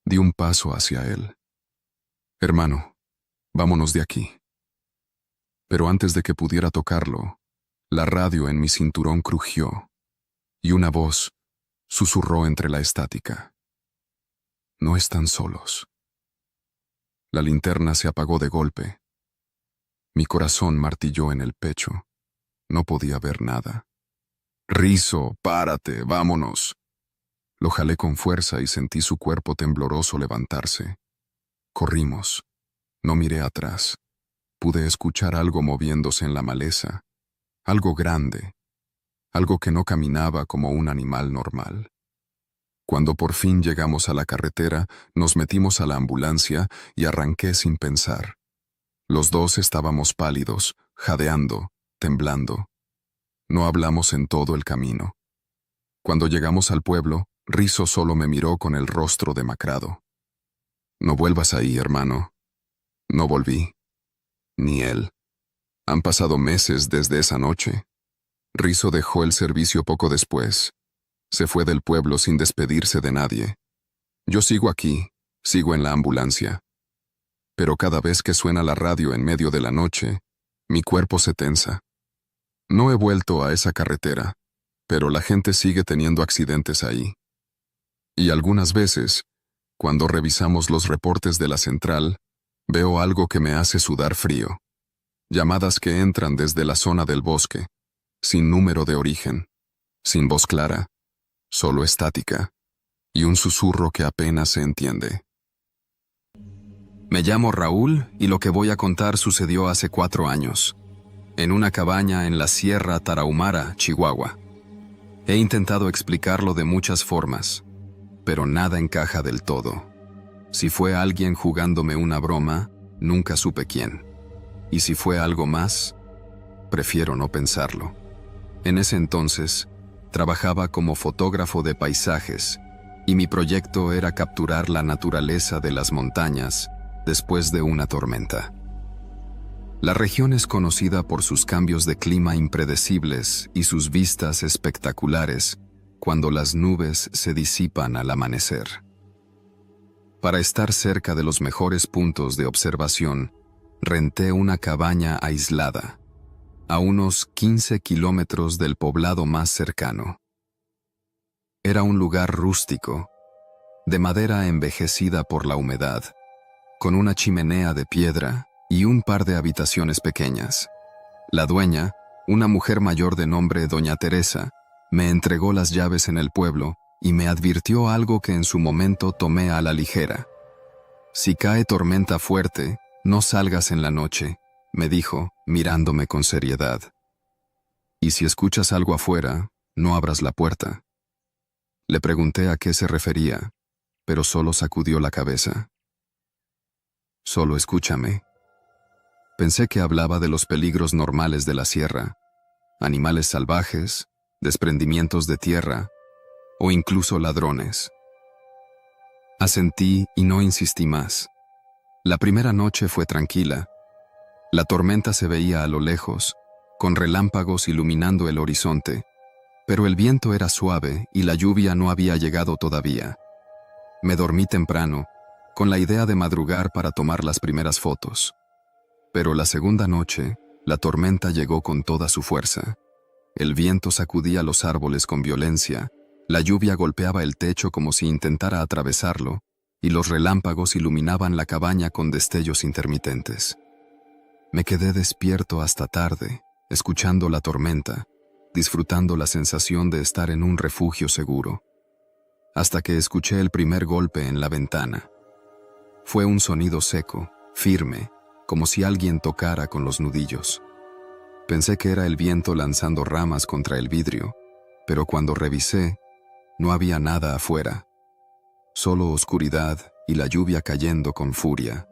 A: Di un paso hacia él. «Hermano, vámonos de aquí». Pero antes de que pudiera tocarlo, la radio en mi cinturón crujió y una voz susurró entre la estática. «No están solos». La linterna se apagó de golpe. Mi corazón martilló en el pecho. No podía ver nada. «Rizzo, párate, vámonos». Lo jalé con fuerza y sentí su cuerpo tembloroso levantarse. Corrimos. No miré atrás. Pude escuchar algo moviéndose en la maleza. Algo grande. Algo que no caminaba como un animal normal. Cuando por fin llegamos a la carretera, nos metimos a la ambulancia y arranqué sin pensar. Los dos estábamos pálidos, jadeando, temblando. No hablamos en todo el camino. Cuando llegamos al pueblo, Rizzo solo me miró con el rostro demacrado. «No vuelvas ahí, hermano». No volví. Ni él. Han pasado meses desde esa noche. Rizzo dejó el servicio poco después. Se fue del pueblo sin despedirse de nadie. Yo sigo aquí, sigo en la ambulancia. Pero cada vez que suena la radio en medio de la noche, mi cuerpo se tensa. No he vuelto a esa carretera, pero la gente sigue teniendo accidentes ahí. Y algunas veces, cuando revisamos los reportes de la central, veo algo que me hace sudar frío. Llamadas que entran desde la zona del bosque, sin número de origen, sin voz clara, solo estática, y un susurro que apenas se entiende. Me llamo Raúl y lo que voy a contar sucedió hace 4 años, en una cabaña en la Sierra Tarahumara, Chihuahua. He intentado explicarlo de muchas formas, pero nada encaja del todo. Si fue alguien jugándome una broma, nunca supe quién. Y si fue algo más, prefiero no pensarlo. En ese entonces, trabajaba como fotógrafo de paisajes y mi proyecto era capturar la naturaleza de las montañas después de una tormenta. La región es conocida por sus cambios de clima impredecibles y sus vistas espectaculares cuando las nubes se disipan al amanecer. Para estar cerca de los mejores puntos de observación, renté una cabaña aislada, a unos 15 kilómetros del poblado más cercano. Era un lugar rústico, de madera envejecida por la humedad, con una chimenea de piedra y un par de habitaciones pequeñas. La dueña, una mujer mayor de nombre Doña Teresa, me entregó las llaves en el pueblo y me advirtió algo que en su momento tomé a la ligera. «Si cae tormenta fuerte, no salgas en la noche», me dijo, mirándome con seriedad. «Y si escuchas algo afuera, no abras la puerta». Le pregunté a qué se refería, pero solo sacudió la cabeza. «Solo escúchame». Pensé que hablaba de los peligros normales de la sierra, animales salvajes, desprendimientos de tierra o incluso ladrones. Asentí y no insistí más. La primera noche fue tranquila. La tormenta se veía a lo lejos, con relámpagos iluminando el horizonte, pero el viento era suave y la lluvia no había llegado todavía. Me dormí temprano, con la idea de madrugar para tomar las primeras fotos. Pero la segunda noche, la tormenta llegó con toda su fuerza. El viento sacudía los árboles con violencia, la lluvia golpeaba el techo como si intentara atravesarlo, y los relámpagos iluminaban la cabaña con destellos intermitentes. Me quedé despierto hasta tarde, escuchando la tormenta, disfrutando la sensación de estar en un refugio seguro, hasta que escuché el primer golpe en la ventana. Fue un sonido seco,
B: firme, como si alguien tocara con los nudillos. Pensé que era el viento lanzando ramas contra el vidrio, pero cuando revisé, no había nada afuera. Solo oscuridad y la lluvia cayendo con furia.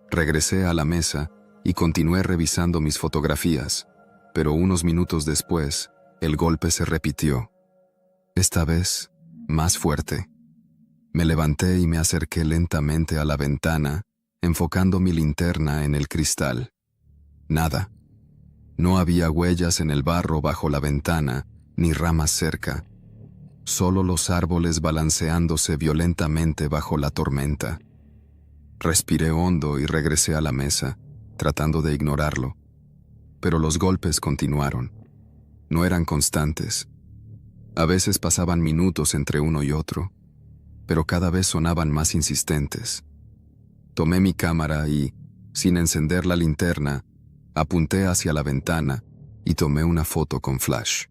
B: Regresé a la mesa y continué revisando mis fotografías, pero unos minutos después, el golpe se repitió. Esta vez, más fuerte. Me levanté y me acerqué lentamente a la ventana, enfocando mi linterna en el cristal. Nada. No había huellas en el barro bajo la ventana, ni ramas cerca. Solo los árboles balanceándose violentamente bajo la tormenta. Respiré hondo y regresé a la mesa, tratando de ignorarlo. Pero los golpes continuaron. No eran constantes. A veces pasaban minutos entre uno y otro, pero cada vez sonaban más insistentes. Tomé mi cámara y, sin encender la linterna, apunté hacia la ventana y tomé una foto con flash.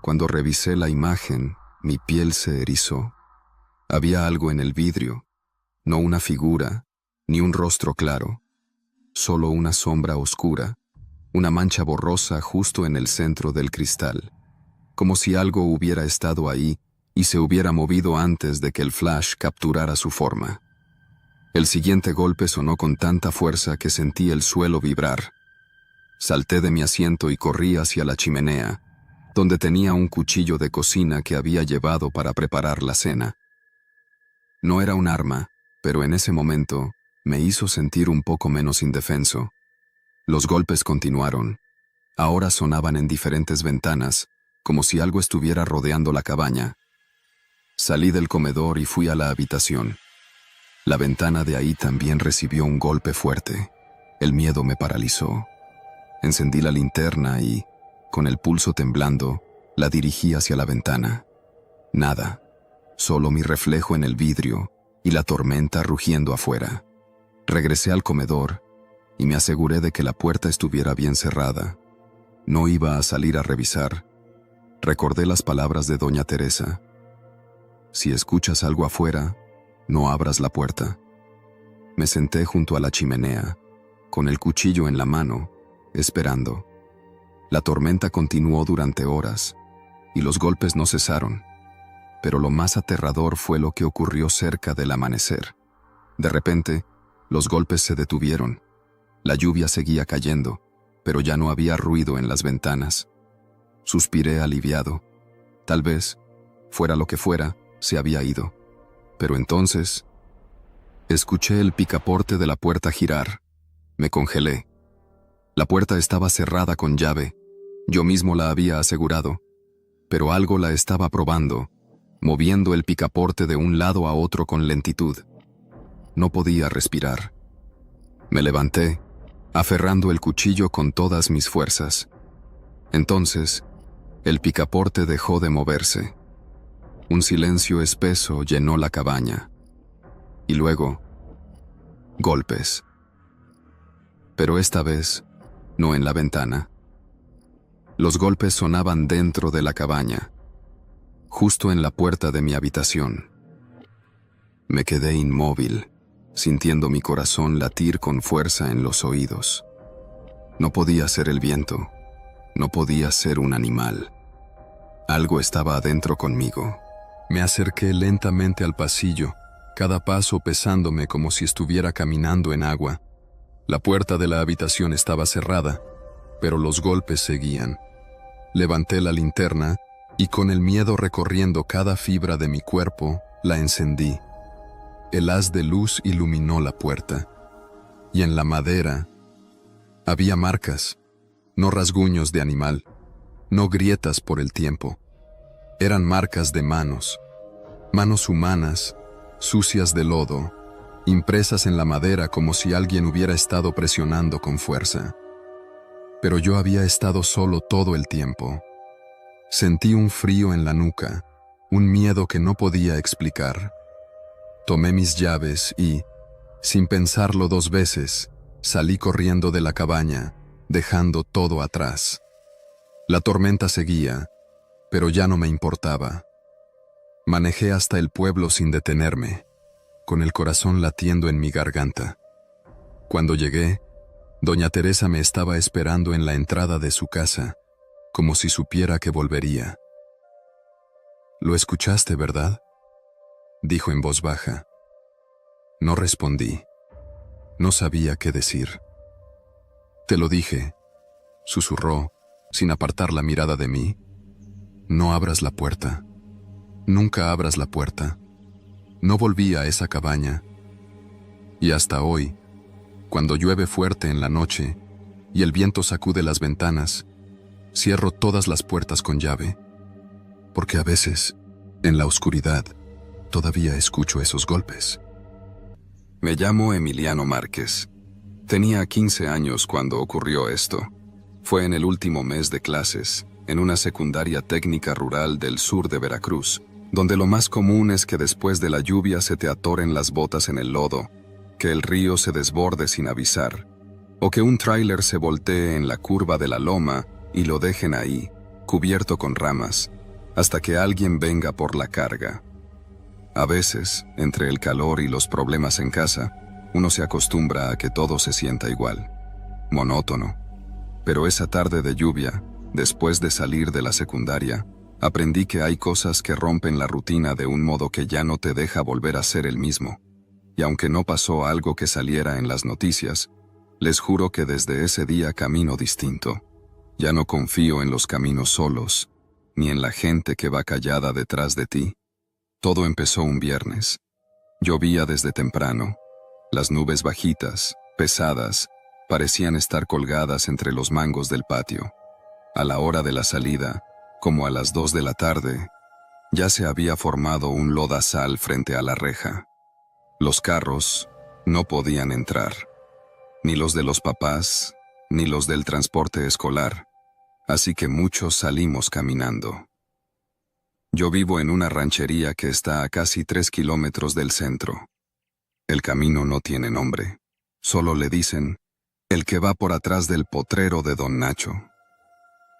B: Cuando revisé la imagen, mi piel se erizó. Había algo en el vidrio, no una figura, ni un rostro claro, solo una sombra oscura, una mancha borrosa justo en el centro del cristal, como si algo hubiera estado ahí y se hubiera movido antes de que el flash capturara su forma. El siguiente golpe sonó con tanta fuerza que sentí el suelo vibrar. Salté de mi asiento y corrí hacia la chimenea, donde tenía un cuchillo de cocina que había llevado para preparar la cena. No era un arma, pero en ese momento me hizo sentir un poco menos indefenso. Los golpes continuaron. Ahora sonaban en diferentes ventanas, como si algo estuviera rodeando la cabaña. Salí del comedor y fui a la habitación. La ventana de ahí también recibió un golpe fuerte. El miedo me paralizó. Encendí la linterna y, con el pulso temblando, la dirigí hacia la ventana. Nada, solo mi reflejo en el vidrio y la tormenta rugiendo afuera. Regresé al comedor y me aseguré de que la puerta estuviera bien cerrada. No iba a salir a revisar. Recordé las palabras de Doña Teresa. Si escuchas algo afuera, no abras la puerta. Me senté junto a la chimenea, con el cuchillo en la mano, esperando. La tormenta continuó durante horas, y los golpes no cesaron. Pero lo más aterrador fue lo que ocurrió cerca del amanecer. De repente, los golpes se detuvieron. La lluvia seguía cayendo, pero ya no había ruido en las ventanas. Suspiré aliviado. Tal vez, fuera lo que fuera, se había ido. Pero entonces, escuché el picaporte de la puerta girar. Me congelé. La puerta estaba cerrada con llave. Yo mismo la había asegurado. Pero algo la estaba probando, moviendo el picaporte de un lado a otro con lentitud. No podía respirar. Me levanté, aferrando el cuchillo con todas mis fuerzas. Entonces, el picaporte dejó de moverse. Un silencio espeso llenó la cabaña. Y luego, golpes. Pero esta vez, no en la ventana. Los golpes sonaban dentro de la cabaña, justo en la puerta de mi habitación. Me quedé inmóvil, sintiendo mi corazón latir con fuerza en los oídos. No podía ser el viento, no podía ser un animal. Algo estaba adentro conmigo. Me acerqué lentamente al pasillo, cada paso pesándome como si estuviera caminando en agua. La puerta de la habitación estaba cerrada, pero los golpes seguían. Levanté la linterna y con el miedo recorriendo cada fibra de mi cuerpo, la encendí. El haz de luz iluminó la puerta. Y en la madera había marcas, no rasguños de animal, no grietas por el tiempo. Eran marcas de manos, manos humanas, sucias de lodo, impresas en la madera como si alguien hubiera estado presionando con fuerza. Pero yo había estado solo todo el tiempo. Sentí un frío en la nuca, un miedo que no podía explicar. Tomé mis llaves y, sin pensarlo 2 veces, salí corriendo de la cabaña, dejando todo atrás. La tormenta seguía, pero ya no me importaba. Manejé hasta el pueblo sin detenerme, con el corazón latiendo en mi garganta.
A: Cuando llegué, doña Teresa me estaba esperando en la entrada de su casa, como si supiera que volvería. «¿Lo escuchaste, verdad?», dijo en voz baja. No respondí. No sabía qué decir. «Te lo dije», susurró, sin apartar la mirada de mí. «No abras la puerta. Nunca abras la puerta». No volví a esa cabaña. Y hasta hoy, cuando llueve fuerte en la noche y el viento sacude las ventanas, cierro todas las puertas con llave, porque a veces, en la oscuridad, todavía escucho esos golpes.
B: Me llamo Emiliano Márquez. Tenía 15 años cuando ocurrió esto. Fue en el último mes de clases, en una secundaria técnica rural del sur de Veracruz, donde lo más común es que después de la lluvia se te atoren las botas en el lodo, que el río se desborde sin avisar, o que un tráiler se voltee en la curva de la loma y lo dejen ahí, cubierto con ramas, hasta que alguien venga por la carga. A veces, entre el calor y los problemas en casa, uno se acostumbra a que todo se sienta igual, monótono. Pero esa tarde de lluvia, después de salir de la secundaria, aprendí que hay cosas que rompen la rutina de un modo que ya no te deja volver a ser el mismo. Y aunque no pasó algo que saliera en las noticias, les juro que desde ese día camino distinto. Ya no confío en los caminos solos, ni en la gente que va callada detrás de ti. Todo empezó un viernes. Llovía desde temprano. Las nubes bajitas, pesadas, parecían estar colgadas entre los mangos del patio. A la hora de la salida, como a las 2 de la tarde, ya se había formado un lodazal frente a la reja. Los carros no podían entrar, ni los de los papás, ni los del transporte escolar, así que muchos salimos caminando. Yo vivo en una ranchería que está a casi 3 kilómetros del centro. El camino no tiene nombre, solo le dicen el que va por atrás del potrero de Don Nacho.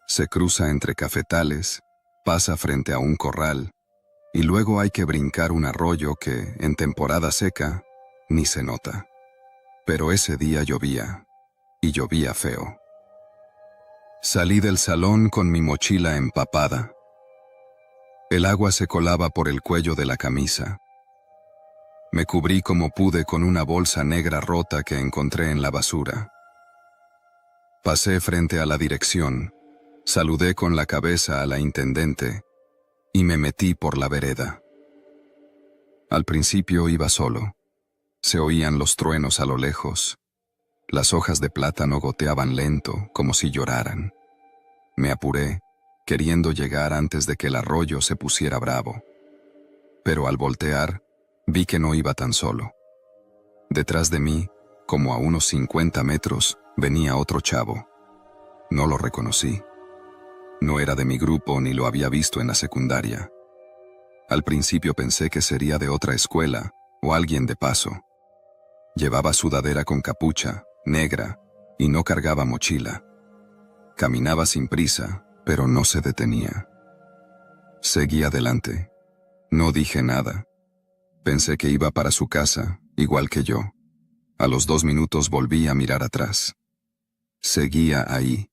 B: Se cruza entre cafetales, pasa frente a un corral, y luego hay que brincar un arroyo que, en temporada seca, ni se nota. Pero ese día llovía, y llovía feo. Salí del salón con mi mochila empapada. El agua se colaba por el cuello de la camisa. Me cubrí como pude con una bolsa negra rota que encontré en la basura. Pasé frente a la dirección, saludé con la cabeza a la intendente y me metí por la vereda. Al principio iba solo. Se oían los truenos a lo lejos. Las hojas de plátano goteaban lento, como si lloraran. Me apuré, queriendo llegar antes de que el arroyo se pusiera bravo. Pero al voltear, vi que no iba tan solo. Detrás de mí, como a unos 50 metros, venía otro chavo. No lo reconocí. No era de mi grupo ni lo había visto en la secundaria. Al principio pensé que sería de otra escuela o alguien de paso. Llevaba sudadera con capucha, negra, y no cargaba mochila. Caminaba sin prisa, pero no se detenía. Seguí adelante. No dije nada. Pensé que iba para su casa, igual que yo. A los 2 minutos volví a mirar atrás. Seguía ahí.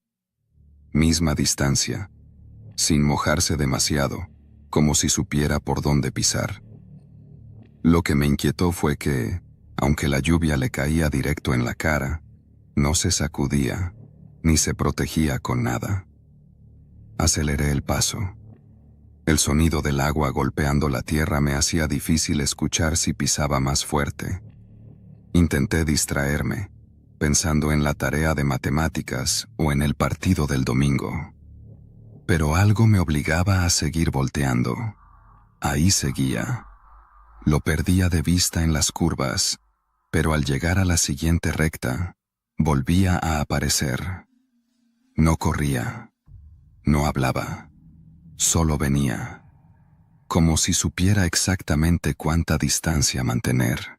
B: Misma distancia, sin mojarse demasiado, como si supiera por dónde pisar. Lo que me inquietó fue que, aunque la lluvia le caía directo en la cara, no se sacudía, ni se protegía con nada. Aceleré el paso. El sonido del agua golpeando la tierra me hacía difícil escuchar si pisaba más fuerte. Intenté distraerme, pensando en la tarea de matemáticas o en el partido del domingo. Pero algo me obligaba a seguir volteando. Ahí seguía. Lo perdía de vista en las curvas, pero al llegar a la siguiente recta, volvía a aparecer. No corría, no hablaba, solo venía, como si supiera exactamente cuánta distancia mantener.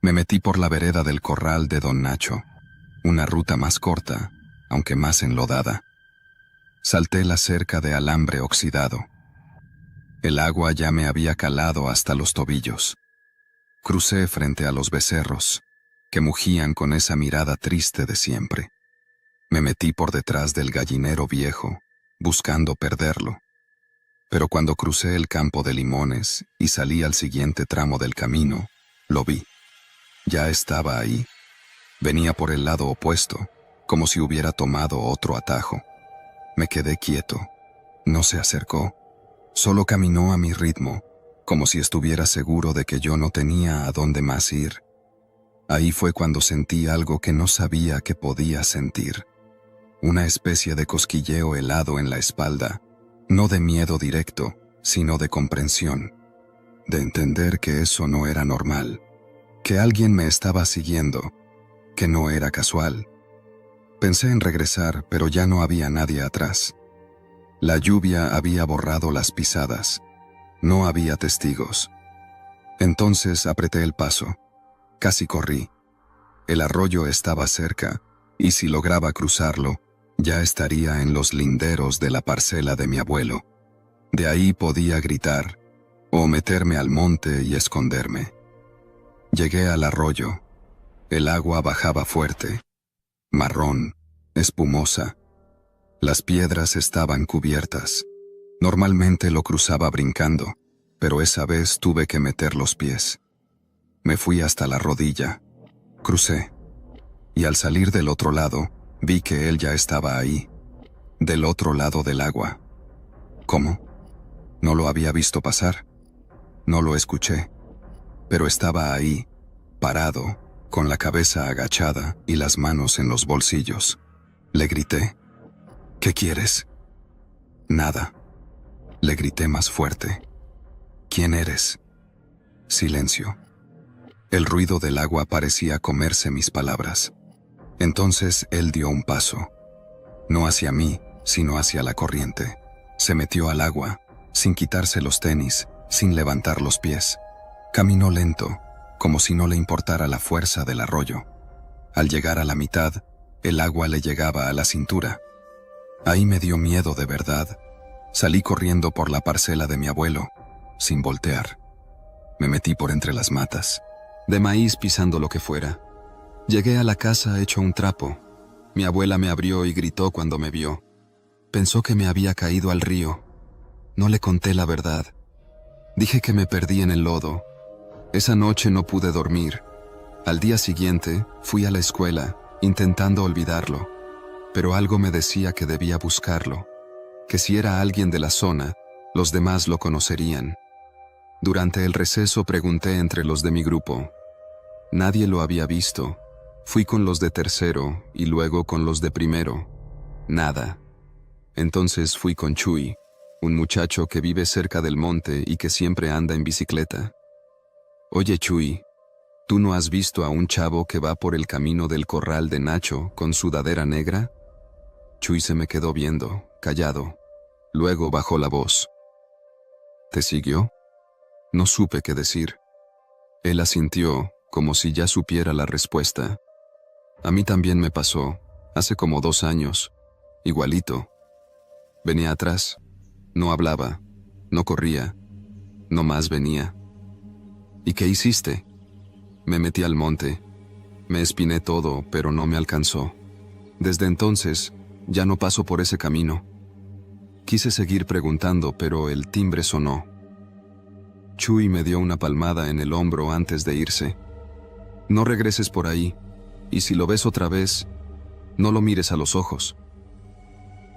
B: Me metí por la vereda del corral de Don Nacho, una ruta más corta, aunque más enlodada. Salté la cerca de alambre oxidado. El agua ya me había calado hasta los tobillos. Crucé frente a los becerros. que mugían con esa mirada triste de siempre. Me metí por detrás del gallinero viejo, buscando perderlo. Pero cuando crucé el campo de limones y salí al siguiente tramo del camino, lo vi. Ya estaba ahí. Venía por el lado opuesto, como si hubiera tomado otro atajo. Me quedé quieto. No se acercó. Solo caminó a mi ritmo, como si estuviera seguro de que yo no tenía a dónde más ir. Ahí fue cuando sentí algo que no sabía que podía sentir. Una especie de cosquilleo helado en la espalda, no de miedo directo, sino de comprensión, de entender que eso no era normal, que alguien me estaba siguiendo, que no era casual. Pensé en regresar, pero ya no había nadie atrás. La lluvia había borrado las pisadas. No había testigos. Entonces apreté el paso. Casi corrí. El arroyo estaba cerca, y si lograba cruzarlo, ya estaría en los linderos de la parcela de mi abuelo. De ahí podía gritar, o meterme al monte y esconderme. Llegué al arroyo. El agua bajaba fuerte, marrón, espumosa. Las piedras estaban cubiertas. Normalmente lo cruzaba brincando, pero esa vez tuve que meter los pies. Me fui hasta la rodilla. Crucé. Y al salir del otro lado, vi que él ya estaba ahí, del otro lado del agua. ¿Cómo? No lo había visto pasar. No lo escuché. Pero estaba ahí, parado, con la cabeza agachada y las manos en los bolsillos. Le grité. ¿Qué quieres? Nada. Le grité más fuerte. ¿Quién eres? Silencio. El ruido del agua parecía comerse mis palabras. Entonces él dio un paso. No hacia mí, sino hacia la corriente. Se metió al agua, sin quitarse los tenis, sin levantar los pies. Caminó lento, como si no le importara la fuerza del arroyo. Al llegar a la mitad, el agua le llegaba a la cintura. Ahí me dio miedo de verdad. Salí corriendo por la parcela de mi abuelo, sin voltear. Me metí por entre las matas, de maíz pisando lo que fuera. Llegué a la casa hecho un trapo. Mi abuela me abrió y gritó cuando me vio. Pensó que me había caído al río. No le conté la verdad. Dije que me perdí en el lodo. Esa noche no pude dormir. Al día siguiente, fui a la escuela, intentando olvidarlo. Pero algo me decía que debía buscarlo, que si era alguien de la zona, los demás lo conocerían. Durante el receso pregunté entre los de mi grupo. Nadie lo había visto. Fui con los de tercero y luego con los de primero. Nada. Entonces fui con Chuy, un muchacho que vive cerca del monte y que siempre anda en bicicleta. Oye Chuy, ¿tú no has visto a un chavo que va por el camino del corral de Nacho con sudadera negra? Chuy se me quedó viendo, callado. Luego bajó la voz. ¿Te siguió? No supe qué decir. Él asintió, como si ya supiera la respuesta. A mí también me pasó, hace como 2 años, igualito. Venía atrás, no hablaba, no corría, nomás venía. ¿Y qué hiciste? Me metí al monte, me espiné todo, pero no me alcanzó. Desde entonces, ya no paso por ese camino. Quise seguir preguntando, pero el timbre sonó. Chuy me dio una palmada en el hombro antes de irse. No regreses por ahí, y si lo ves otra vez, no lo mires a los ojos.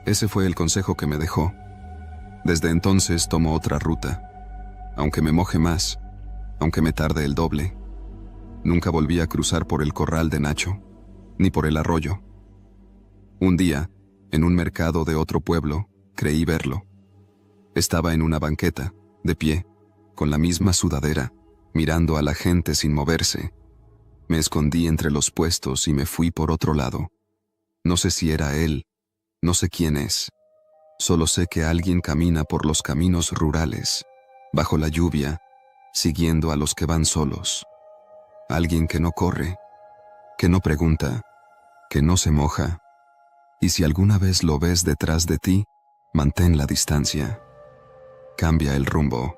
B: Ese fue el consejo que me dejó. Desde entonces tomo otra ruta. Aunque me moje más, aunque me tarde el doble. Nunca volví a cruzar por el corral de Nacho, ni por el arroyo. Un día, en un mercado de otro pueblo, creí verlo. Estaba en una banqueta, de pie, con la misma sudadera, mirando a la gente sin moverse. Me escondí entre los puestos y me fui por otro lado. No sé si era él, no sé quién es. Solo sé que alguien camina por los caminos rurales, bajo la lluvia, siguiendo a los que van solos. Alguien que no corre, que no pregunta, que no se moja. Y si alguna vez lo ves detrás de ti, mantén la distancia. Cambia el rumbo.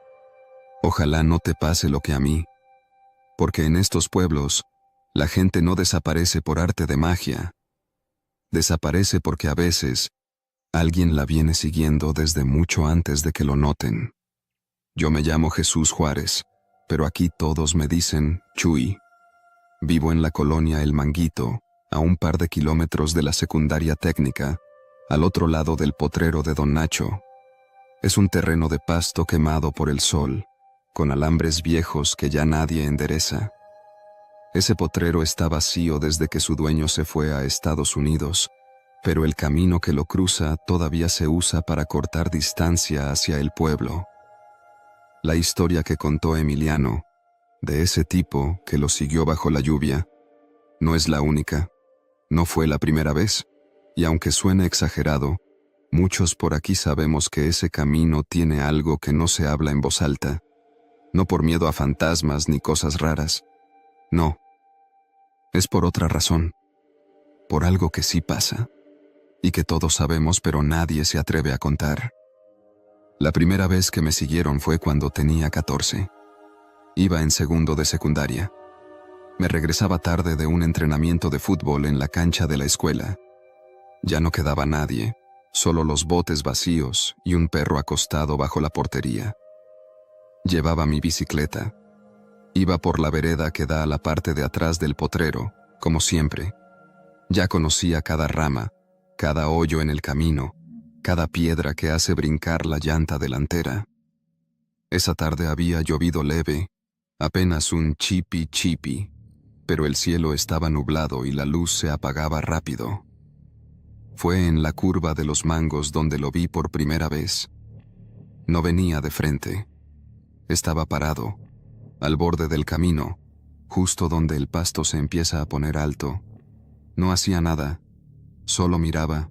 B: Ojalá no te pase lo que a mí, porque en estos pueblos, La gente no desaparece por arte de magia. Desaparece porque a veces alguien la viene siguiendo desde mucho antes de que lo noten. Yo me llamo Jesús Juárez, pero aquí todos me dicen Chuy. Vivo en la colonia El Manguito, a un par de kilómetros de la secundaria técnica, al otro lado del potrero de Don Nacho. Es un terreno de pasto quemado por el sol, con alambres viejos que ya nadie endereza. Ese potrero está vacío desde que su dueño se fue a Estados Unidos, pero el camino que lo cruza todavía se usa para cortar distancia hacia el pueblo. La historia que contó Emiliano, de ese tipo que lo siguió bajo la lluvia, no es la única, no fue la primera vez, y aunque suene exagerado, muchos por aquí sabemos que ese camino tiene algo que no se habla en voz alta, no por miedo a fantasmas ni cosas raras, no. Es por otra razón, por algo que sí pasa, y que todos sabemos pero nadie se atreve a contar. La primera vez que me siguieron fue cuando tenía 14. Iba en segundo de secundaria. Me regresaba tarde de un entrenamiento de fútbol en la cancha de la escuela. Ya no quedaba nadie, solo los botes vacíos y un perro acostado bajo la portería. Llevaba mi bicicleta. Iba por la vereda que da a la parte de atrás del potrero, como siempre. Ya conocía cada rama, cada hoyo en el camino, cada piedra que hace brincar la llanta delantera. Esa tarde había llovido leve, apenas un chipi chipi, pero el cielo estaba nublado y la luz se apagaba rápido. Fue en la curva de los mangos donde lo vi por primera vez. No venía de frente. Estaba parado, al borde del camino, justo donde el pasto se empieza a poner alto. No hacía nada, solo miraba.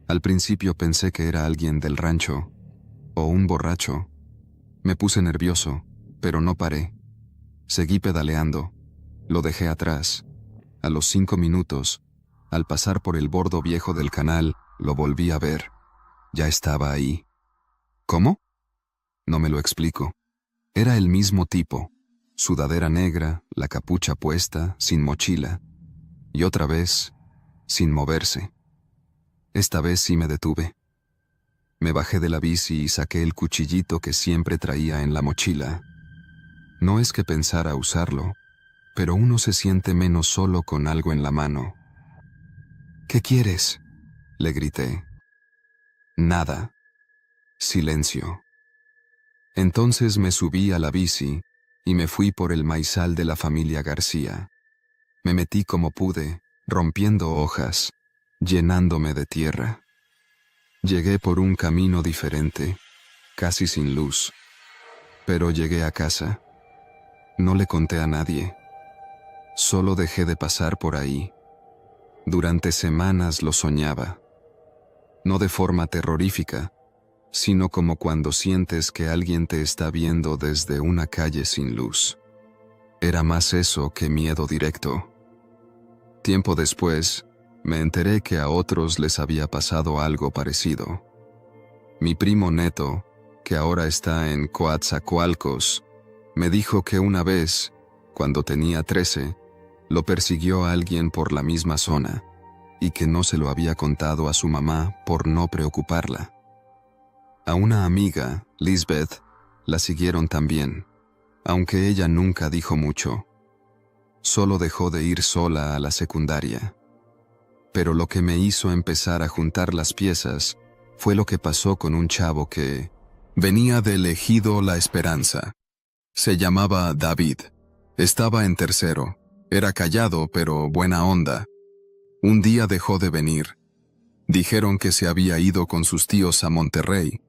B: Al principio pensé que era alguien del rancho, o un borracho. Me puse nervioso, pero no paré. Seguí pedaleando, lo dejé atrás. A los 5 minutos, al pasar por el bordo viejo del canal, lo volví a ver. Ya estaba ahí. ¿Cómo? No me lo explico. Era el mismo tipo, sudadera negra, la capucha puesta, sin mochila, y otra vez, sin moverse. Esta vez sí me detuve. Me bajé de la bici y saqué el cuchillito que siempre traía en la mochila. No es que pensara usarlo, pero uno se siente menos solo con algo en la mano. ¿Qué quieres?, le grité. Nada. Silencio. Entonces me subí a la bici y me fui por el maizal de la familia García. Me metí como pude, rompiendo hojas, llenándome de tierra. Llegué por un camino diferente, casi sin luz, pero llegué a casa. No le conté a nadie. Solo dejé de pasar por ahí. Durante semanas lo soñaba. No de forma terrorífica, sino como cuando sientes que alguien te está viendo desde una calle sin luz. Era más eso que miedo directo. Tiempo después, me enteré que a otros les había pasado algo parecido. Mi primo Neto, que ahora está en Coatzacoalcos, me dijo que una vez, cuando tenía 13, lo persiguió a alguien por la misma zona, y que no se lo había contado a su mamá por no preocuparla. A una amiga, Lisbeth, la siguieron también, aunque ella nunca dijo mucho. Solo dejó de ir sola a la secundaria. Pero lo que me hizo empezar a juntar las piezas fue lo que pasó con un chavo que venía del ejido La Esperanza. Se llamaba David. Estaba en tercero. Era callado, pero buena onda. Un día dejó de venir. Dijeron que se había ido con sus tíos a Monterrey,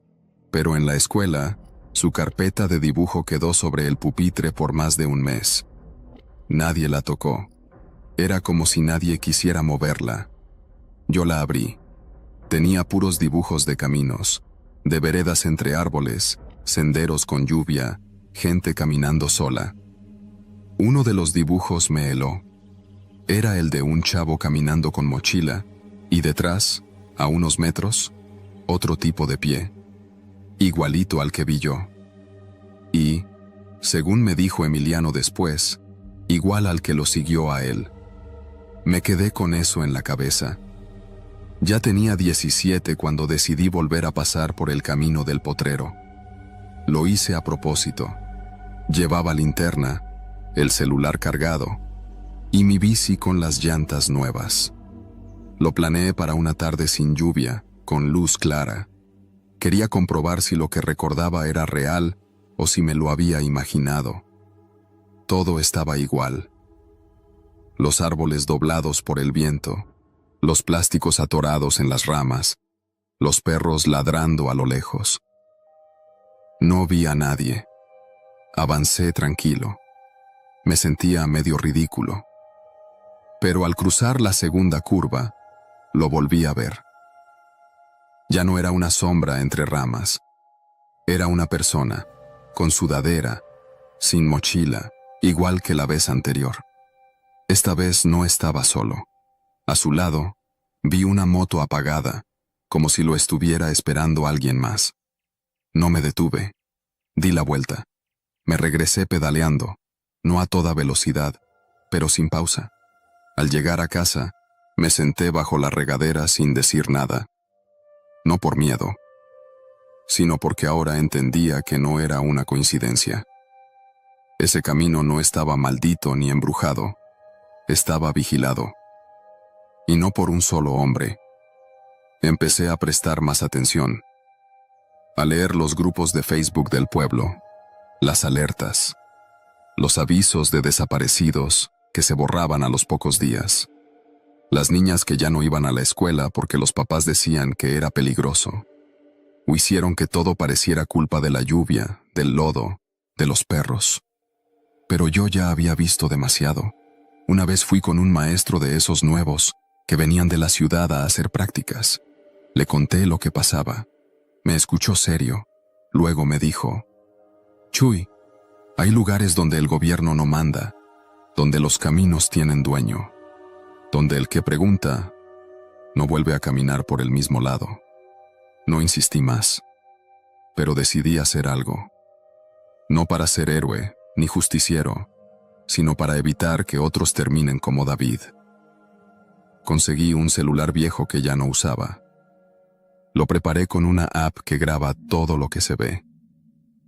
B: pero en la escuela, su carpeta de dibujo quedó sobre el pupitre por más de un mes. Nadie la tocó. Era como si nadie quisiera moverla. Yo la abrí. Tenía puros dibujos de caminos, de veredas entre árboles, senderos con lluvia, gente caminando sola. Uno de los dibujos me heló. Era el de un chavo caminando con mochila, y detrás, a unos metros, otro tipo de pie, igualito al que vi yo. Y, según me dijo Emiliano después, igual al que lo siguió a él. Me quedé con eso en la cabeza. Ya tenía 17 cuando decidí volver a pasar por el camino del potrero. Lo hice a propósito. Llevaba linterna, el celular cargado y mi bici con las llantas nuevas. Lo planeé para una tarde sin lluvia, con luz clara. Quería comprobar si lo que recordaba era real o si me lo había imaginado. Todo estaba igual. Los árboles doblados por el viento, los plásticos atorados en las ramas, los perros ladrando a lo lejos. No vi a nadie. Avancé tranquilo. Me sentía medio ridículo. Pero al cruzar la segunda curva, lo volví a ver. Ya no era una sombra entre ramas. Era una persona, con sudadera, sin mochila, igual que la vez anterior. Esta vez no estaba solo. A su lado, vi una moto apagada, como si lo estuviera esperando alguien más. No me detuve. Di la vuelta. Me regresé pedaleando, no a toda velocidad, pero sin pausa. Al llegar a casa, me senté bajo la regadera sin decir nada. No por miedo, sino porque ahora entendía que no era una coincidencia. Ese camino no estaba maldito ni embrujado, estaba vigilado. Y no por un solo hombre. Empecé a prestar más atención, a leer los grupos de Facebook del pueblo, las alertas, los avisos de desaparecidos que se borraban a los pocos días, las niñas que ya no iban a la escuela porque los papás decían que era peligroso, o hicieron que todo pareciera culpa de la lluvia, del lodo, de los perros. Pero yo ya había visto demasiado. Una vez fui con un maestro de esos nuevos que venían de la ciudad a hacer prácticas. Le conté lo que pasaba. Me escuchó serio. Luego me dijo: Chuy, hay lugares donde el gobierno no manda, donde los caminos tienen dueño, donde el que pregunta no vuelve a caminar por el mismo lado. No insistí más, pero decidí hacer algo. No para ser héroe ni justiciero, sino para evitar que otros terminen como David. Conseguí un celular viejo que ya no usaba. Lo preparé con una app que graba todo lo que se ve.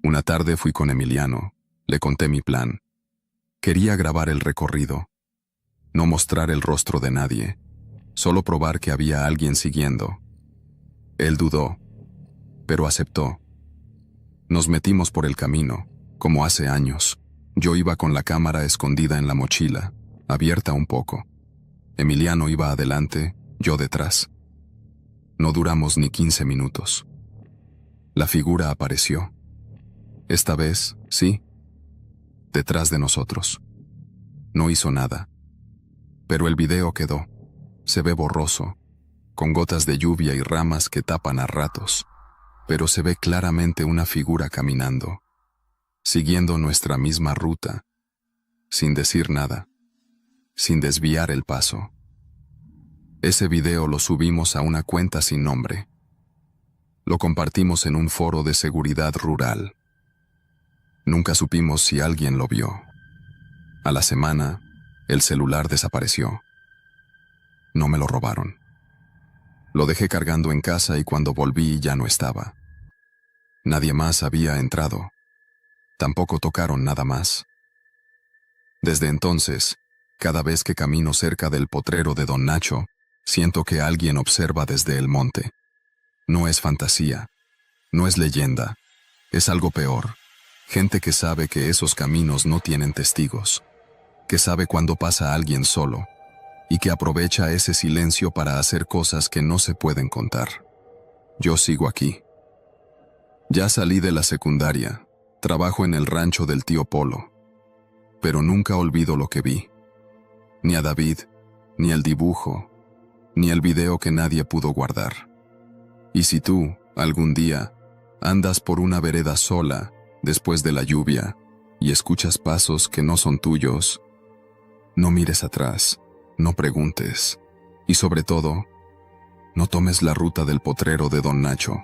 B: Una tarde fui con Emiliano, le conté mi plan. Quería grabar el recorrido, no mostrar el rostro de nadie, solo probar que había alguien siguiendo. Él dudó, pero aceptó. Nos metimos por el camino, como hace años. Yo iba con la cámara escondida en la mochila, abierta un poco. Emiliano iba adelante, yo detrás. No duramos ni 15 minutos. La figura apareció. Esta vez, sí, detrás de nosotros. No hizo nada. Pero el video quedó. Se ve borroso, con gotas de lluvia y ramas que tapan a ratos. Pero se ve claramente una figura caminando, siguiendo nuestra misma ruta, sin decir nada, sin desviar el paso. Ese video lo subimos a una cuenta sin nombre. Lo compartimos en un foro de seguridad rural. Nunca supimos si alguien lo vio. A la semana, el celular desapareció. No me lo robaron. Lo dejé cargando en casa y cuando volví ya no estaba. Nadie más había entrado. Tampoco tocaron nada más. Desde entonces, cada vez que camino cerca del potrero de Don Nacho, siento que alguien observa desde el monte. No es fantasía, no es leyenda, es algo peor. Gente que sabe que esos caminos no tienen testigos, que sabe cuando pasa alguien solo y que aprovecha ese silencio para hacer cosas que no se pueden contar. Yo sigo aquí. Ya salí de la secundaria, trabajo en el rancho del tío Polo, pero nunca olvido lo que vi. Ni a David, ni el dibujo, ni el video que nadie pudo guardar. Y si tú, algún día, andas por una vereda sola, después de la lluvia, y escuchas pasos que no son tuyos, no mires atrás, no preguntes, y sobre todo, no tomes la ruta del potrero de Don Nacho.